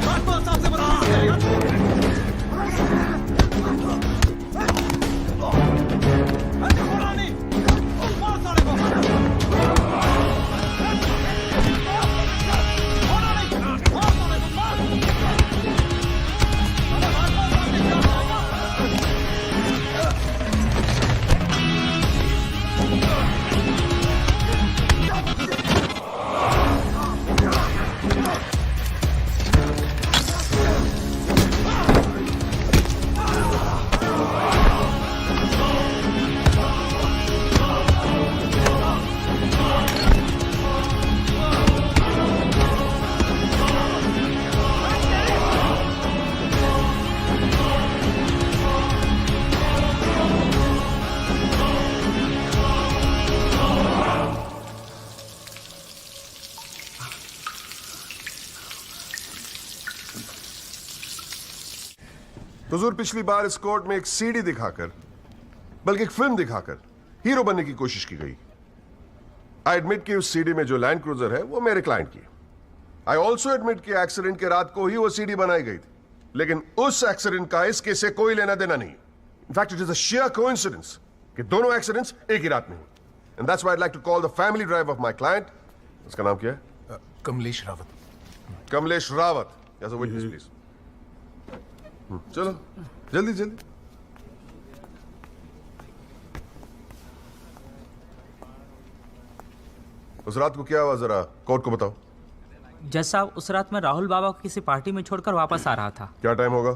राजपाल साहब से हुजूर, पिछली बार इस कोर्ट में एक सीडी दिखाकर, बल्कि एक फिल्म दिखाकर हीरो बनने की कोशिश की गई। आई एडमिट कि उस सीडी में जो लैंड क्रूजर है वो मेरे क्लाइंट की। आई ऑल्सो एडमिट कि एक्सीडेंट के रात को ही वो सीडी बनाई गई थी, लेकिन उस एक्सीडेंट का इस केस से कोई लेना देना नहीं। In fact it is a sheer coincidence कि दोनों एक्सीडेंट्स एक ही रात में हुए। And that's why I like to call the family driver of my client. उसका नाम क्या है? Kamlesh Rawat. Kamlesh Rawat, as a witness please. चलो जल्दी जल्दी। उस रात को क्या हुआ, जरा कोर्ट को बताओ। जज साहब, उस रात मैं राहुल बाबा को किसी पार्टी में छोड़कर वापस आ रहा था। क्या टाइम होगा?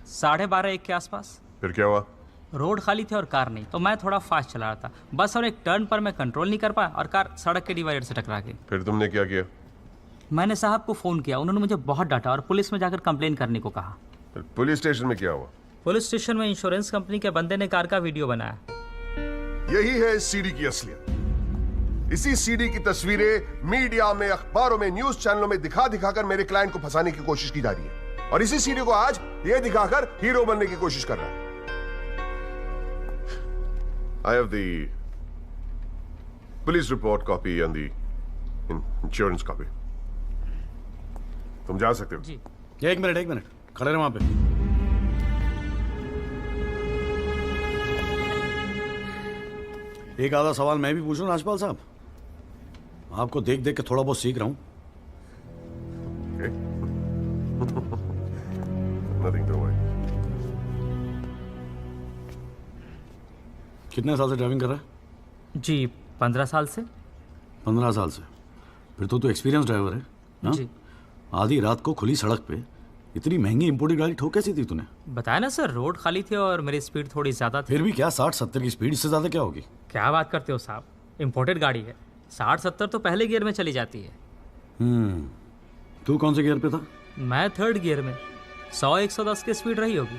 12:30-1 के आसपास। फिर क्या हुआ? रोड खाली थी और कार नहीं, तो मैं थोड़ा फास्ट चला रहा था बस, और एक टर्न पर मैं कंट्रोल नहीं कर पाया और कार सड़क के डिवाइडर से टकरा गई। फिर तुमने क्या किया? मैंने साहब को फ़ोन किया, उन्होंने मुझे बहुत डांटा और पुलिस में जाकर कंप्लेन करने को कहा। फिर पुलिस स्टेशन में क्या हुआ? पुलिस स्टेशन में इंश्योरेंस कंपनी के बंदे ने कार का वीडियो बनाया। यही है इस सीडी की असलियत। इसी सीडी की तस्वीरें मीडिया में, अखबारों में, न्यूज चैनलों में दिखा दिखाकर मेरे क्लाइंट को फंसाने की कोशिश की जा रही है, और इसी सीडी को आज ये दिखाकर हीरो बनने की कोशिश कर रहा है। I have the police report copy and the insurance copy. तुम जा सकते हो। जी। एक मिनट खड़े रहो वहां पे। एक आधा सवाल मैं भी पूछूं राजपाल साहब? आपको देख देख के थोड़ा बहुत सीख रहा हूं। Nothing to worry. कितने साल से ड्राइविंग कर रहा है? जी 15 साल से। 15 साल से? फिर तो तू एक्सपीरियंस ड्राइवर है ना? जी। आधी रात को खुली सड़क पे इतनी महंगी इंपोर्टेड गाड़ी ठोक कैसी थी तूने? बताया ना सर, रोड खाली थी और मेरी स्पीड थोड़ी ज़्यादा थी। फिर भी क्या 60-70 की स्पीड, इससे ज़्यादा क्या होगी? क्या बात करते हो साहब, इम्पोर्टेड गाड़ी है, 60-70 तो पहले गियर में चली जाती है। तू कौन से गियर पे था? मैं थर्ड गियर में, 100-110 की स्पीड रही होगी।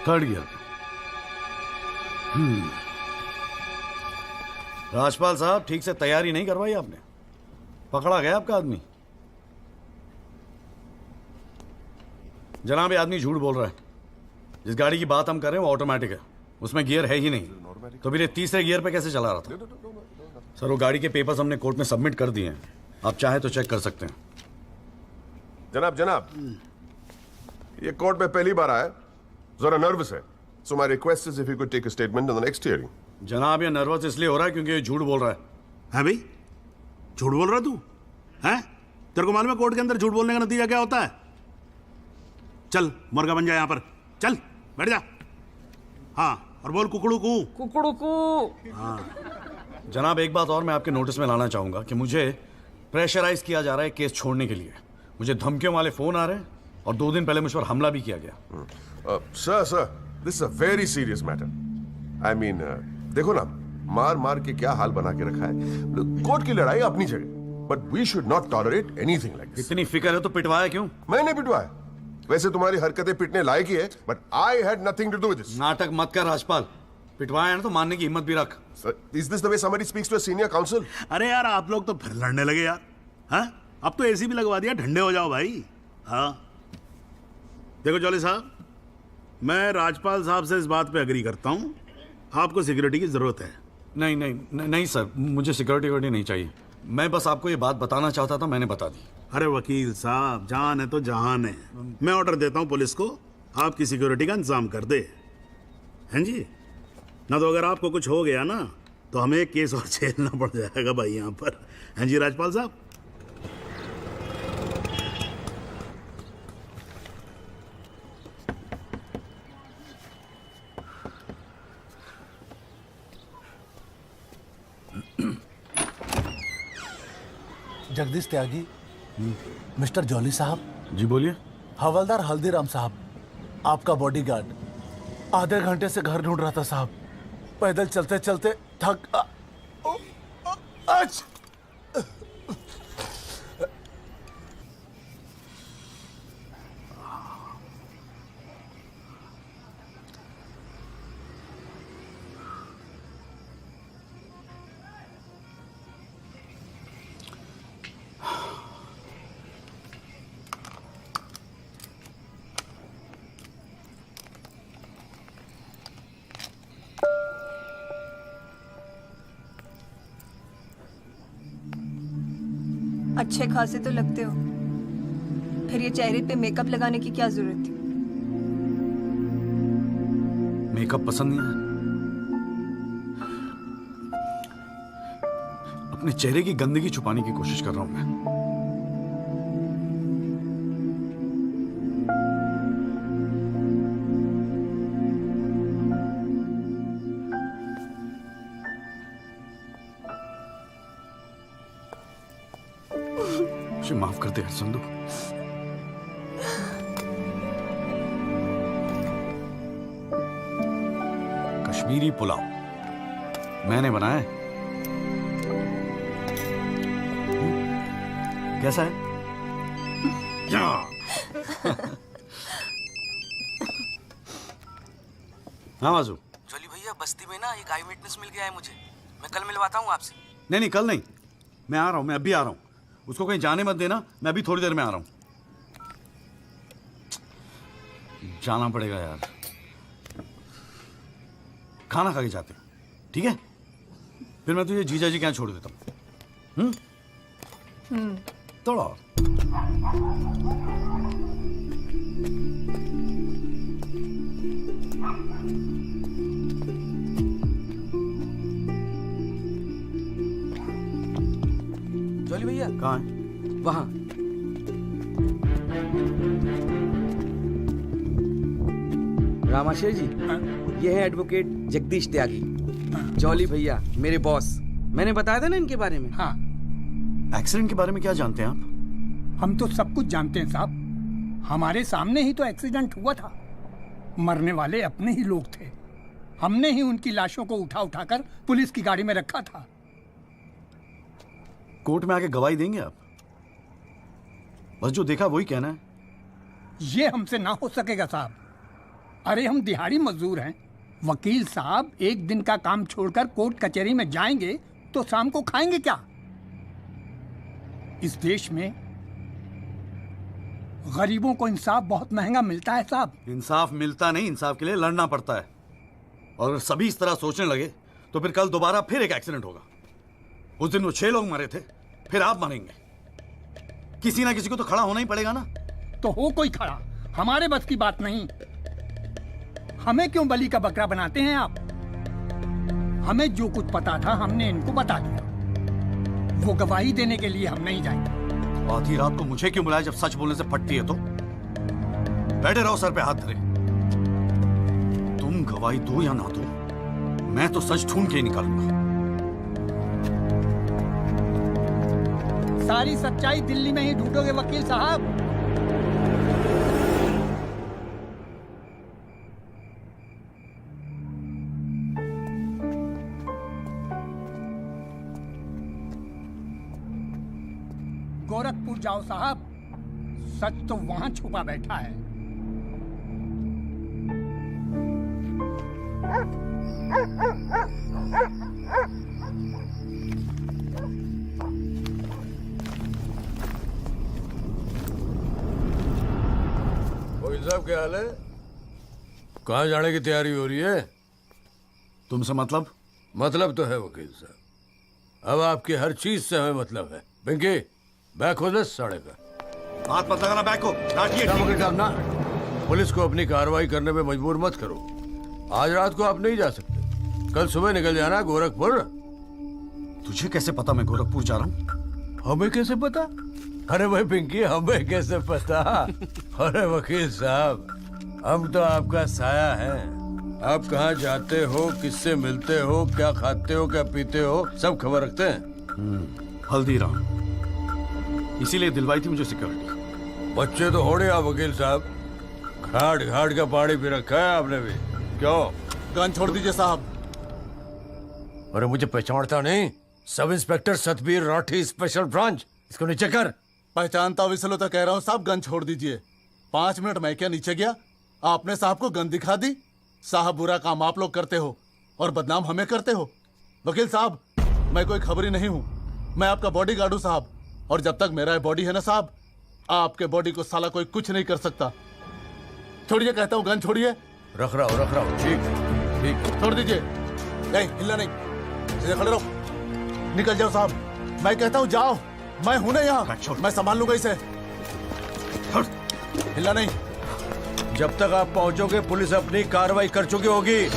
थर्ड गियर पे? राजपाल साहब, ठीक से तैयारी नहीं करवाई आपने, पकड़ा गया आपका आदमी। जनाब, ये आदमी झूठ बोल रहा है। जिस गाड़ी की बात हम कर रहे हैं वो ऑटोमेटिक है, उसमें गियर है ही नहीं, तो फिर ये तीसरे गियर पे कैसे चला रहा था? सर, वो गाड़ी के पेपर्स हमने कोर्ट में सबमिट कर दिए हैं, आप चाहे तो चेक कर सकते हैं। जनाब, ये कोर्ट में पहली बार आया, जरा नर्वस है, so my request is if you could take a statement in the next hearing. जनाब, ये नर्वस इसलिए हो रहा है क्योंकि ये झूठ बोल रहा है। है भाई, झूठ बोल रहा तू? हैं? तेरे को मालूम है कोर्ट के अंदर झूठ बोलने का नतीजा क्या होता है? चल मुर्गा बन जा यहाँ पर, चल बैठ जा। हाँ, और बोल कुकड़ू कू। कुकड़ू कू। हाँ। जनाब, एक बात और मैं आपके नोटिस में लाना चाहूंगा कि मुझे प्रेशराइज किया जा रहा है केस छोड़ने के लिए। मुझे धमकियों वाले फोन आ रहे हैं और 2 दिन पहले मुझ पर हमला भी किया गया। Sir, this is a very serious matter. I mean, देखो ना, मार मार के क्या हाल बना के रखा है। कोर्ट की लड़ाई अपनी जगह, but we should not tolerate anything like this. इतनी फिक्र है तो पिटवाया क्यों? मैंने पिटवाया? वैसे तुम्हारी हरकतें पिटने लायक ही है, but I had nothing to do with this. नाटक मत कर राजपाल, पिटवाया ना तो मानने की हिम्मत भी रख। Is this the way somebody speaks to a senior counsel? अरे यार, आप लोग तो फिर लड़ने लगे यार। हाँ, अब तो एसी भी लगवा दिया, ठंडे हो जाओ भाई। हाँ देखो जॉली साहब, मैं राजपाल साहब से इस बात पे अग्री करता हूँ, आपको सिक्योरिटी की जरूरत है। नहीं सर, मुझे सिक्योरिटी नहीं चाहिए। मैं बस आपको ये बात बताना चाहता था, मैंने बता दी। अरे वकील साहब, जान है तो जहान है। मैं ऑर्डर देता हूँ पुलिस को, आपकी सिक्योरिटी का इंतजाम कर दे। हैं जी? ना तो अगर आपको कुछ हो गया ना तो हमें एक केस और झेलना पड़ जाएगा भाई यहाँ पर। हैं जी राजपाल साहब? जगदीश त्यागी, मिस्टर जॉली साहब। जी बोलिए। हवलदार हल्दीराम साहब, आपका बॉडीगार्ड आधे घंटे से घर ढूंढ रहा था साहब। पैदल चलते चलते थक अच्छे खासे तो लगते हो, फिर ये चेहरे पे मेकअप लगाने की क्या जरूरत थी? मेकअप पसंद नहीं है? अपने चेहरे की गंदगी छुपाने की कोशिश कर रहा हूं मैं। मुझे माफ कर दे हरचंदू। कश्मीरी पुलाव मैंने बनाया है। कैसा है? हाँ माजू। जोली भैया बस्ती में ना एक आई विटनेस मिल गया है मुझे, मैं कल मिलवाता हूँ आपसे। नहीं कल नहीं, मैं आ रहा हूँ, मैं अभी आ रहा हूँ। उसको कहीं जाने मत देना, मैं अभी थोड़ी देर में आ रहा हूँ। जाना पड़ेगा यार, खाना खा के जाते हैं, ठीक है? फिर मैं तुझे जीजा जी के यहाँ छोड़ देता हूँ। थोड़ा और। जोली भैया कहाँ है? वहां। रामाशय जी, ये है एडवोकेट जगदीश त्यागी। जॉली भैया मेरे बॉस, मैंने बताया था ना इनके बारे में। हाँ। एक्सीडेंट के बारे में क्या जानते हैं आप? हम तो सब कुछ जानते हैं साहब, हमारे सामने ही तो एक्सीडेंट हुआ था। मरने वाले अपने ही लोग थे, हमने ही उनकी लाशों को उठाकर पुलिस की गाड़ी में रखा था। कोर्ट में आके गवाही देंगे आप? बस जो देखा वही कहना है। ये हमसे ना हो सकेगा साहब। अरे हम दिहाड़ी मजदूर हैं, वकील साहब एक दिन का काम छोड़कर कोर्ट कचहरी में जाएंगे तो शाम को खाएंगे क्या? इस देश में गरीबों को इंसाफ बहुत महंगा मिलता है साहब। इंसाफ मिलता नहीं, इंसाफ के लिए लड़ना पड़ता है। और अगर सभी इस तरह सोचने लगे तो फिर कल दोबारा फिर एक एक्सीडेंट होगा। उस दिन वो 6 लोग मरे थे, फिर आप मरेंगे। किसी ना किसी को तो खड़ा होना ही पड़ेगा ना। तो हो कोई खड़ा, हमारे बस की बात नहीं। हमें क्यों बलि का बकरा बनाते हैं आप? हमें जो कुछ पता था हमने इनको बता दिया। वो गवाही देने के लिए हम नहीं जाएंगे। आधी रात को मुझे क्यों बुलाया जब सच बोलने से फटती है? तो बैठे रहो सर पे हाथ धरे। तुम गवाही दो या ना दो, मैं तो सच ढूंढ के ही निकालूंगा। सारी सच्चाई दिल्ली में ही ढूंढोगे वकील साहब? गोरखपुर जाओ साहब, सच तो वहां छुपा बैठा है। वकील साहब क्या हाल है? कहाँ जाने की तैयारी हो रही है? तुमसे मतलब? मतलब तो है वकील साहब, अब आपकी हर चीज से हमें मतलब है। पिंकी बैग खोल साढ़े का। हाथ मत लगाना बैग को। वकील साहब ना, पुलिस को अपनी कार्रवाई करने में मजबूर मत करो। आज रात को आप नहीं जा सकते, कल सुबह निकल जाना गोरखपुर। तुझे कैसे पता मैं गोरखपुर जा रहा हूँ? हमें कैसे पता? अरे भाई पिंकी, हमें कैसे पता? अरे वकील साहब, हम तो आपका साया है। आप कहाँ जाते हो, किससे मिलते हो, क्या खाते हो, क्या पीते हो, सब खबर रखते हैं। हल्दीराम, इसीलिए दिलवाई थी मुझे सिक्योरिटी। बच्चे तो होड़े आप वकील साहब, घाट घाट का पानी पी रखा है आपने भी। क्यों? गन छोड़ दीजिए साहब। अरे मुझे पहचानता नहीं? Sub inspector Satbir Rathi, special branch. इसको नीचे कर। पहचानता हूँ इसलिए तो कह रहा हूँ साहब, गन छोड़ दीजिए। 5 मिनट मैं क्या नीचे गया, आपने साहब को गन दिखा दी। साहब बुरा काम आप लोग करते हो और बदनाम हमें करते हो। वकील साहब, मैं कोई खबरी नहीं हूँ, मैं आपका बॉडीगार्ड हूँ साहब। और जब तक मेरा बॉडी है ना साहब, आपके बॉडी को साला कोई कुछ नहीं कर सकता। छोड़िए कहता हूँ, गन छोड़िए। रख रहा हूँ। ठीक है, ठीक। छोड़ दीजिए। नहीं हिलना नहीं, सीधे खड़े रहो। निकल जाओ साहब, मैं कहता हूँ जाओ। मैं हूं ना यहाँ, मैं संभाल लूंगा इसे। हिलना नहीं। जब तक आप पहुंचोगे पुलिस अपनी कार्रवाई कर चुकी होगी।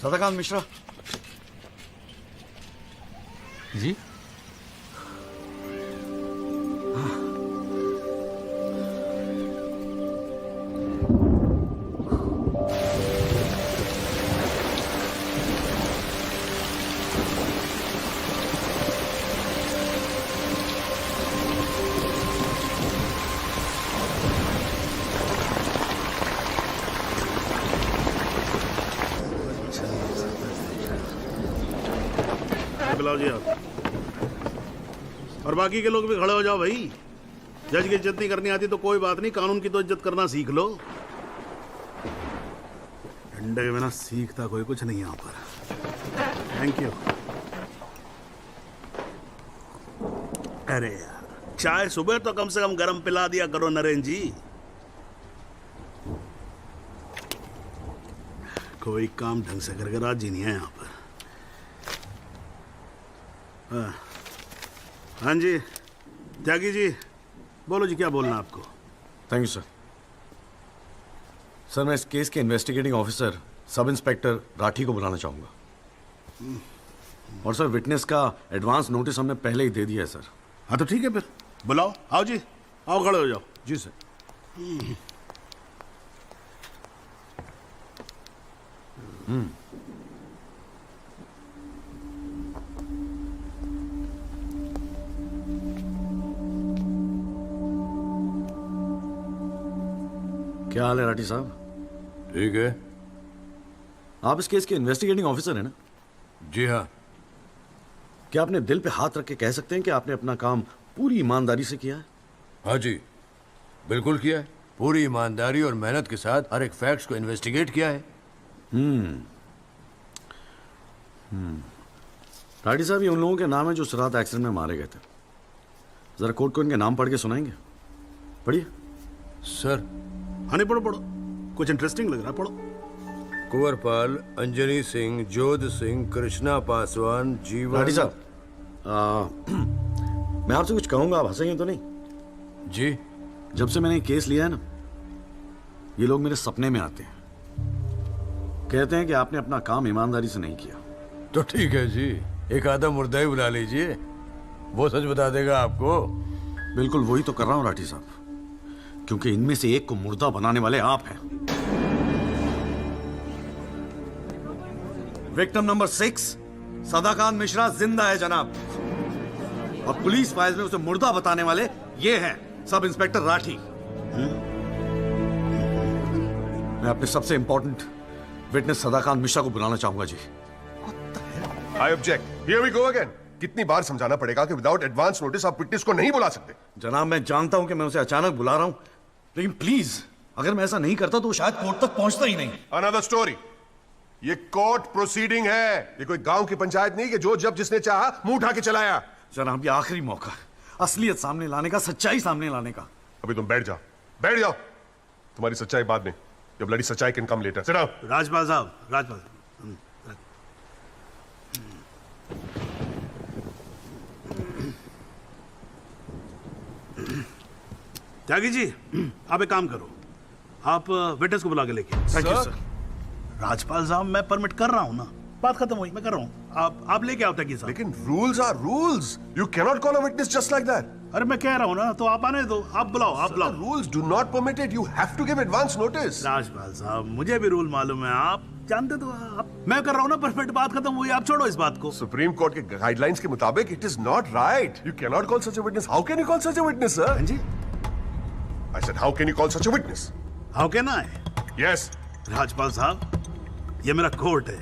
सदाकांत मिश्रा जी। बुलाओ जी आप, और बाकी के लोग भी खड़े हो जाओ भाई। जज की इज्जत नहीं करनी आती तो कोई बात नहीं, कानून की तो इज्जत करना सीख लो। डंडे के बिना सीखता कोई कुछ नहीं यहाँ पर। Thank you. अरे यार, चाय सुबह तो कम से कम गर्म पिला दिया करो नरेंद्र जी। कोई काम ढंग से करके राजी नहीं है यहाँ पर। हाँ जी त्यागी जी, बोलो जी, क्या बोलना आपको? Thank you sir. सर, मैं इस केस के investigating officer sub inspector Rathi को बुलाना चाहूंगा। और सर, विटनेस का एडवांस नोटिस हमने पहले ही दे दिया है सर। हाँ तो ठीक है, फिर बुलाओ। आओ जी, आओ खड़े हो जाओ। जी सर। क्या हाल है राठी साहब? ठीक है। आप इस केस के इन्वेस्टिगेटिंग ऑफिसर हैं ना? जी हाँ। क्या आपने दिल पे हाथ रख के कह सकते हैं कि आपने अपना काम पूरी ईमानदारी से किया है? हाँ जी, बिल्कुल किया है। पूरी ईमानदारी और मेहनत के साथ हर एक फैक्ट्स को इन्वेस्टिगेट किया है। राठी साहब, ये उन लोगों के नाम है जो उस रात एक्सीडेंट में मारे गए थे। जरा कोर्ट को इनके नाम पढ़ के सुनाएंगे? पढ़िए। सर। हाँ नहीं, पढ़ो पढ़ो, कुछ इंटरेस्टिंग लग रहा है, पढ़ो। कुंवरपाल, अंजनी सिंह, जोध सिंह, कृष्णा पासवान, जीवन। राठी साहब, मैं आपसे कुछ कहूंगा, आप हंसेंगे तो नहीं? जी। जब से मैंने ये केस लिया है ना, ये लोग मेरे सपने में आते हैं, कहते हैं कि आपने अपना काम ईमानदारी से नहीं किया। तो ठीक है जी, एक आधा मुर्दा ही बुला लीजिए, वो सच बता देगा आपको। बिल्कुल वही तो कर रहा हूं राठी साहब, क्योंकि इनमें से एक को मुर्दा बनाने वाले आप हैं। विक्टिम नंबर 6 सदाकांत मिश्रा जिंदा है जनाब, और पुलिस फाइल्स में उसे मुर्दा बताने वाले ये हैं सब इंस्पेक्टर राठी। मैं अपने सबसे इंपॉर्टेंट विटनेस सदाकांत मिश्रा को बुलाना चाहूंगा जी। I object. Here we go again. कितनी बार समझाना पड़ेगा कि विदाउट एडवांस नोटिस आप विटनेस को नहीं बुला सकते? जनाब, मैं जानता हूं कि मैं उसे अचानक बुला रहा हूं, लेकिन प्लीज अगर मैं ऐसा नहीं करता तो शायद कोर्ट तक पहुंचता ही नहीं। Another story. ये कोर्ट प्रोसीडिंग है, ये कोई गांव की पंचायत नहीं कि जो जब जिसने चाहा मुंह उठा के चलाया। जनाब, ये आखिरी मौका है असलियत सामने लाने का, सच्चाई सामने लाने का। अभी तुम बैठ जाओ, बैठ जाओ। तुम्हारी सच्चाई बाद में, जब लड़ी सच्चाई can come later. Sit down. Rajpal साहब, राजपाल साहब। त्यागी जी, आप एक काम करो, आप विटनेस को बुला के लेके। Thank you sir. राजपाल साहब, मैं परमिट कर रहा हूं ना, बात खत्म हुई, मैं कर रहा हूं। आप लेके आओ त्यागी साहब। लेकिन rules are rules, you cannot call a witness just like that. अरे मैं कह रहा हूं ना, तो आप आने दो, आप बुलाओ, आप बुलाओ। Rules do not permit it, you have to give advance notice. Rajpal साहब, मुझे भी रूल मालूम है, आप जानते तो आप। मैं कर रहा हूं ना परमिट, बात खत्म हुई, आप छोड़ो इस बात को। सुप्रीम कोर्ट के गाइडलाइंस के मुताबिक it is not right, you cannot call such a witness. How can you call such a witness sir? हां जी, I said, how can you call such a witness? How can I? Yes. Rajpal साहब, ये मेरा court है,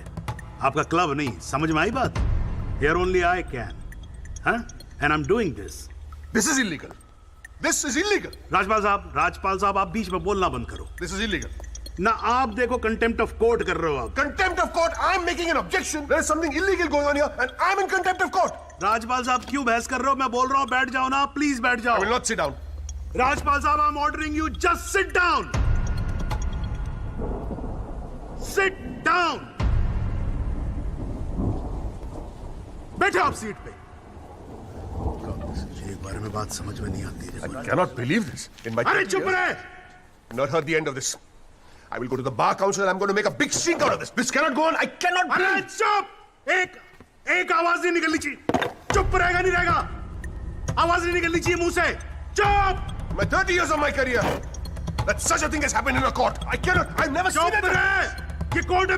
आपका club नहीं, समझ में आई बात? Here only I can, huh? And I'm doing this. This is illegal. This is illegal. Rajpal साहब, आप बीच में बोलना बंद करो। This is illegal. ना आप देखो कंटेम्प्ट ऑफ कोर्ट कर रहे हो आप। Contempt of court. I'm making an objection. There is something illegal going on here, and I'm in contempt of court. Rajpal साहब, क्यों बहस कर रहे हो? मैं बोल रहा हूँ, बैठ जाओ ना, प्लीज बैठ जाओ। I will not sit down. Rajpal साहब, I'm ordering you, just sit down. Sit down. बैठे आप सीट पे। एक बार में बात समझ में नहीं आती। I cannot believe this. In my अरे चुप रहे। Not heard the end of this. I will go to the bar council and I'm going to make a big stink out of this. This cannot go on. I cannot अरे breathe. चुप! एक आवाज नहीं निकलनी चाहिए। चुप रहेगा नहीं रहेगा। आवाज नहीं निकलनी चाहिए मुंह से। चुप! My 30 years of my career, that such a thing has happened in a court. I cannot. I've never seen चुप it. रहे! ये कोर्ट है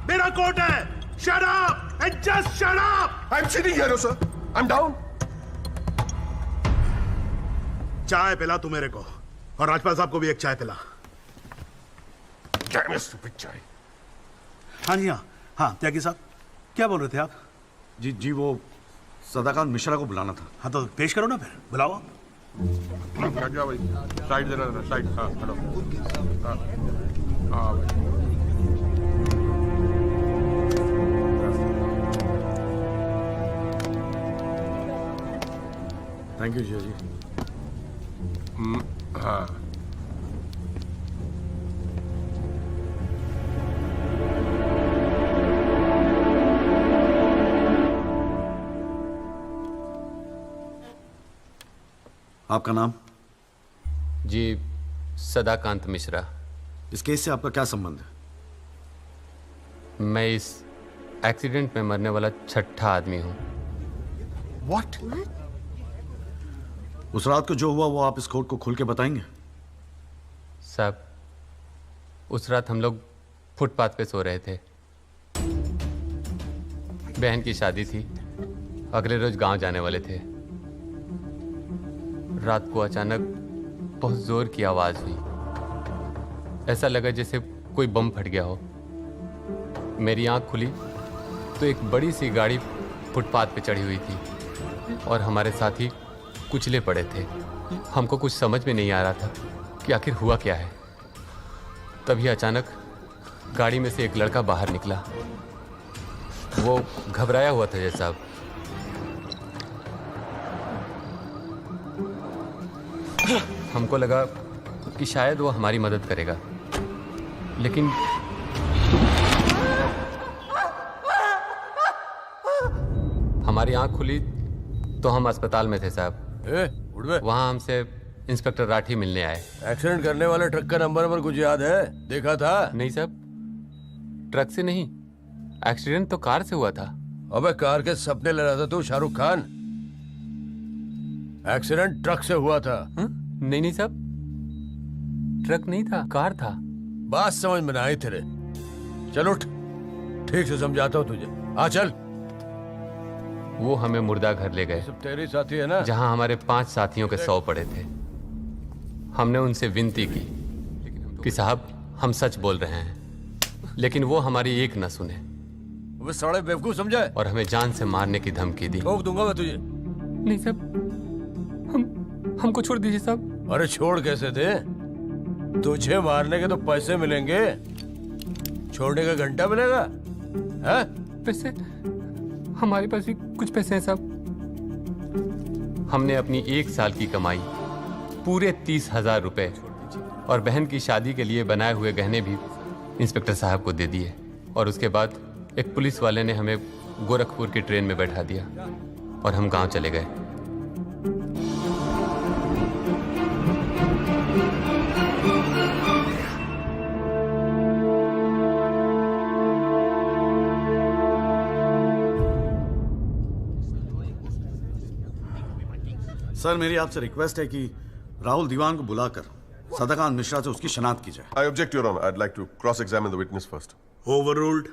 मेरा कोर्ट है। Shut up and just shut up! I'm sitting here, no, sir. I'm down. चाय पिला तू मेरे को और राजपाल साहब को भी एक चाय पिला। Damn your stupid चाय। हाँ जी हाँ त्यागी साहब क्या बोल रहे थे आप? जी वो सदाकांत मिश्रा को बुलाना था। हाँ तो पेश करो ना फिर बुलाओ। क्या भाई साइड देना जरा साइड। हाँ हेलो। हाँ भाई थैंक यू जिया जी। हाँ आपका नाम? जी सदाकांत मिश्रा। इस केस से आपका क्या संबंध है? मैं इस एक्सीडेंट में मरने वाला छठा आदमी हूँ। What? उस रात को जो हुआ वो आप इस कोर्ट को खुल के बताएंगे? साहब उस रात हम लोग फुटपाथ पे सो रहे थे। बहन की शादी थी, अगले रोज गांव जाने वाले थे। रात को अचानक बहुत जोर की आवाज हुई। ऐसा लगा जैसे कोई बम फट गया हो। मेरी आंख खुली तो एक बड़ी सी गाड़ी फुटपाथ पे चढ़ी हुई थी और हमारे साथी कुचले पड़े थे। हमको कुछ समझ में नहीं आ रहा था कि आखिर हुआ क्या है। तभी अचानक गाड़ी में से एक लड़का बाहर निकला। वो घबराया हुआ था जैसा। हमको लगा कि शायद वो हमारी मदद करेगा, लेकिन हमारी आंख खुली तो हम अस्पताल में थे साहब। वहाँ हमसे इंस्पेक्टर राठी मिलने आए। एक्सीडेंट करने वाले ट्रक का नंबर कुछ याद है? देखा था? नहीं साहब, ट्रक से नहीं, एक्सीडेंट तो कार से हुआ था। अबे कार के सपने ले रहा था तू शाहरुख खान। एक्सीडेंट ट्रक से हुआ था। नहीं साहब, ट्रक नहीं था, कार था। बात समझ में ना आई तेरे। चल उठ, ठीक से समझाता हूँ तुझे। आ चल। वो हमें मुर्दा घर ले गए। सब तेरे साथी है ना? जहाँ हमारे 5 साथियों के 100 पड़े थे। हमने उनसे विनती की कि साहब हम सच बोल रहे हैं, लेकिन वो हमारी एक न सुने। वो साले बेवकूफ समझा है और हमें जान से मारने की धमकी दी। ठोक दूंगा मैं तुझे। नहीं साहब, हमको छोड़ दीजिए साहब। अरे छोड़ कैसे दे? तुझे मारने के तो पैसे मिलेंगे, छोड़ने का घंटा मिलेगा? है? पैसे? हमारे पास भी कुछ पैसे हैं साहब। हमने अपनी 1 साल की कमाई पूरे 30,000 रुपए और बहन की शादी के लिए बनाए हुए गहने भी इंस्पेक्टर साहब को दे दिए। और उसके बाद एक पुलिस वाले ने हमें गोरखपुर की ट्रेन में बैठा दिया और हम गांव चले गए। सर मेरी आपसे रिक्वेस्ट है कि राहुल दीवान को बुलाकर सदाकांत मिश्रा से उसकी शनाख्त की जाए। I object, Your Honor. I'd like to cross-examine the witness first. Overruled.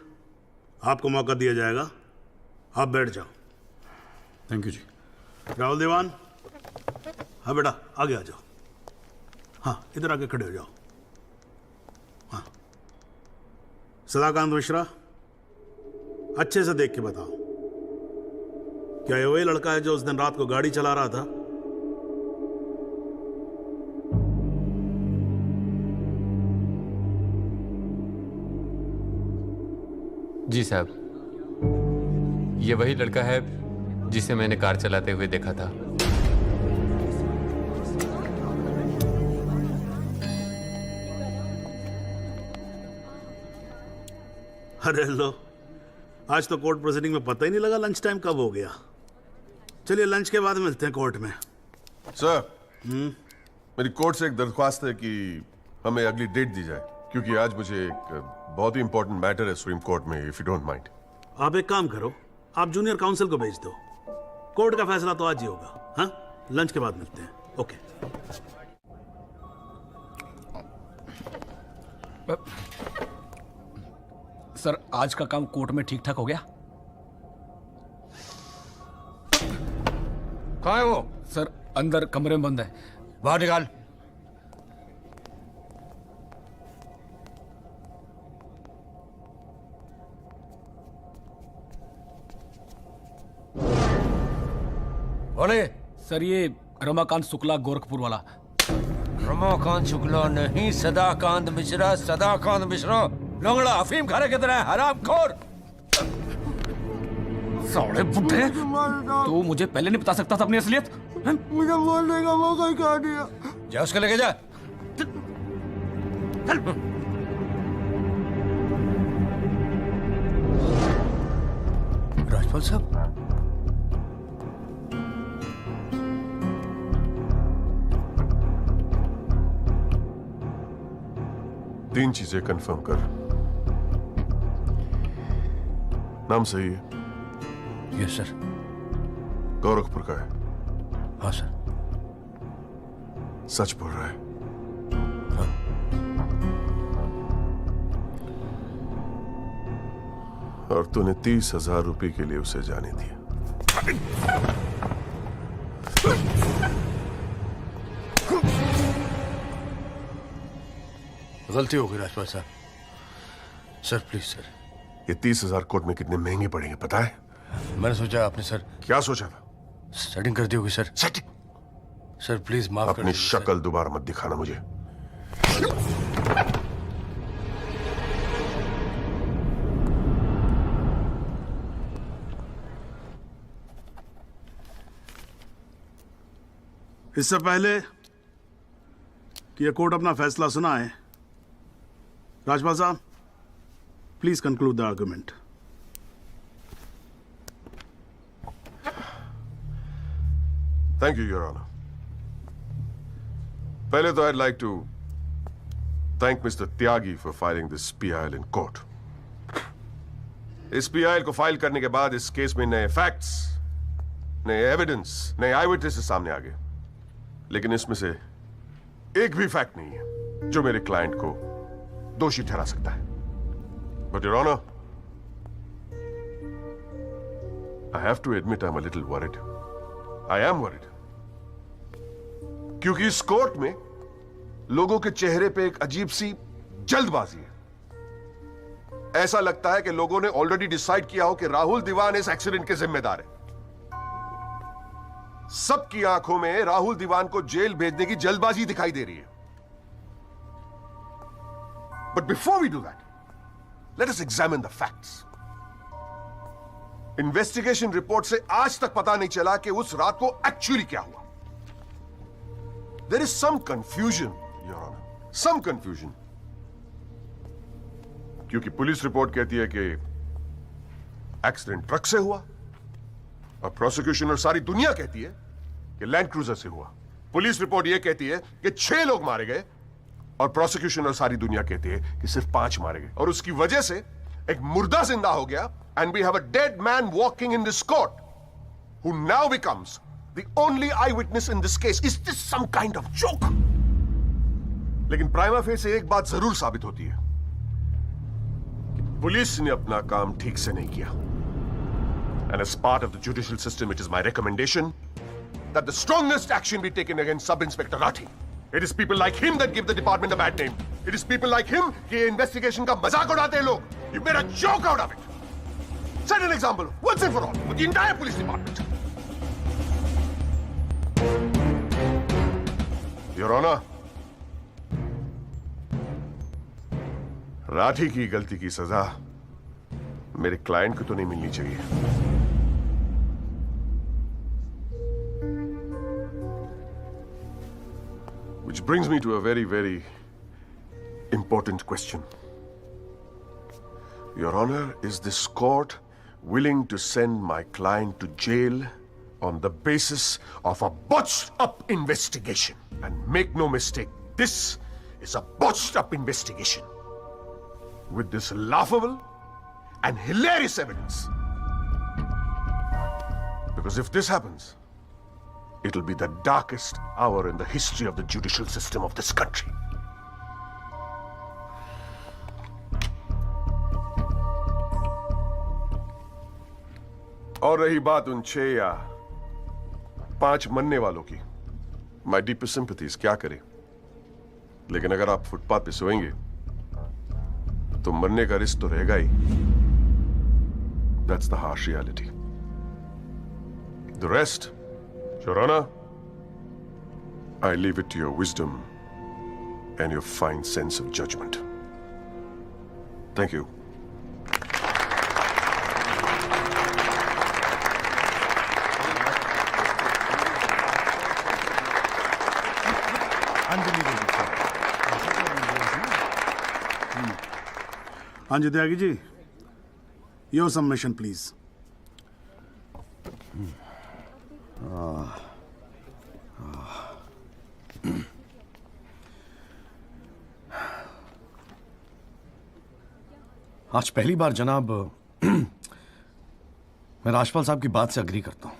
आपको मौका दिया जाएगा, आप बैठ जाओ। थैंक यू जी। राहुल दीवान, हाँ बेटा आगे आ जाओ। हाँ इधर आके खड़े हो जाओ। हाँ सदाकांत मिश्रा, अच्छे से देख के बताओ, क्या ये वही लड़का है जो उस दिन रात को गाड़ी चला रहा था? जी साहब, ये वही लड़का है जिसे मैंने कार चलाते हुए देखा था। अरे लो, आज तो कोर्ट प्रोसीडिंग में पता ही नहीं लगा लंच टाइम कब हो गया। चलिए लंच के बाद मिलते हैं कोर्ट में। सर, मेरी कोर्ट से एक दरख्वास्त है कि हमें अगली डेट दी जाए, क्योंकि आज मुझे एक बहुत ही इंपॉर्टेंट मैटर है सुप्रीम कोर्ट में, इफ यू डोंट माइंड। आप एक काम करो, आप जूनियर काउंसिल को भेज दो। कोर्ट का फैसला तो आज ही होगा। हाँ, लंच के बाद मिलते हैं। ओके। सर, आज का काम कोर्ट में ठीक ठाक हो गया? कहाँ है वो? सर, अंदर कमरे में बंद है। बाहर निकाल। बोले। सर, ये रमाकांत शुक्ला, गोरखपुर वाला। रमाकांत शुक्ला नहीं, सदाकांत मिश्रा। सदाकांत मिश्रा लंगड़ा अफीम खाने की तरह हरामखोर। साले बुड्ढे, तू मुझे पहले नहीं बता सकता था अपनी असलियत? मुझे बोलने का मौका ही कहा दिया। जा उसको लेके जा। राजपाल साहब, तीन चीजें कंफर्म कर। नाम सही है? Yes sir. गोरखपुर का है? हाँ सर। सच बोल रहा है? हाँ। और तूने 30,000 रुपए के लिए उसे जाने दिया। गलती हो गई राजपाल साहब। Sir please sir. ये 30,000 कोर्ट में कितने महंगे पड़ेंगे पता है? मैंने सोचा आपने सर। क्या सोचा था? सेटिंग कर दी होगी सर। सेटिंग? सर प्लीज माफ कर अपनी शक्ल दोबारा मत दिखाना मुझे। इससे पहले कि यह कोर्ट अपना फैसला सुनाए, राजपाल साहब please conclude the argument. Thank you your honour. पहले तो I'd like to thank Mr. Tyagi for filing this PIL in court. इस PIL को फाइल करने के बाद इस केस में नए फैक्ट्स, नए एविडेंस, नए आई विटनेसेस सामने आ गए, लेकिन इसमें से एक भी फैक्ट नहीं है जो मेरे क्लाइंट को दोषी ठहरा सकता है। But Your Honor, I have to admit I'm a little worried. I am worried. क्योंकि इस कोर्ट में लोगों के चेहरे पे एक अजीब सी जल्दबाजी है। ऐसा लगता है कि लोगों ने ऑलरेडी डिसाइड किया हो कि राहुल दीवान इस एक्सीडेंट के जिम्मेदार है। सबकी आंखों में राहुल दीवान को जेल भेजने की जल्दबाजी दिखाई दे रही है। But before we do that, let us examine the facts. Investigation report से आज तक पता नहीं चला कि उस रात को एक्चुअली क्या हुआ। There is some confusion, Your Honor. Some confusion. क्योंकि पुलिस रिपोर्ट कहती है कि एक्सीडेंट ट्रक से हुआ और प्रोसिक्यूशन और सारी दुनिया कहती है कि लैंड क्रूजर से हुआ। पुलिस रिपोर्ट यह कहती है कि 6 लोग मारे गए और प्रोसिक्यूशन और सारी दुनिया कहती है कि सिर्फ 5 मारे गए, और उसकी वजह से एक मुर्दा जिंदा हो गया। And we have a dead man walking in this court who now becomes the only eyewitness in this case. Is this some kind of joke? लेकिन प्राइमा फेस से एक बात जरूर साबित होती है कि पुलिस ने अपना काम ठीक से नहीं किया। And as part of the judicial system, it is my recommendation that the strongest action be taken against Sub-Inspector Rathi. It is people like him that give the department a bad name. It is people like him कि investigation का मजाक उड़ाते हैं लोग. You made a joke out of it. Set an example once and for all with the entire police department. Your Honor, Rathi की गलती की सजा मेरे क्लाइंट को तो नहीं मिलनी चाहिए। Which brings me to a very, very important question. Your Honor, is this court willing to send my client to jail on the basis of a botched-up investigation? And make no mistake, this is a botched-up investigation. with this laughable and hilarious evidence. Because if this happens, it'll be the darkest hour in the history of the judicial system of this country. और रही बात उन 6 या 5 मरने वालों की, माई deepest sympathies, क्या करें, लेकिन अगर आप फुटपाथ पे सोएंगे तो मरने का रिस्क तो रहेगा ही. That's the harsh reality. The rest, Your Honor, I leave it to your wisdom and your fine sense of judgment. Thank you. हाँ जी Tyagi ji, your submission please. आज पहली बार जनाब मैं राजपाल साहब की बात से अग्री करता हूं.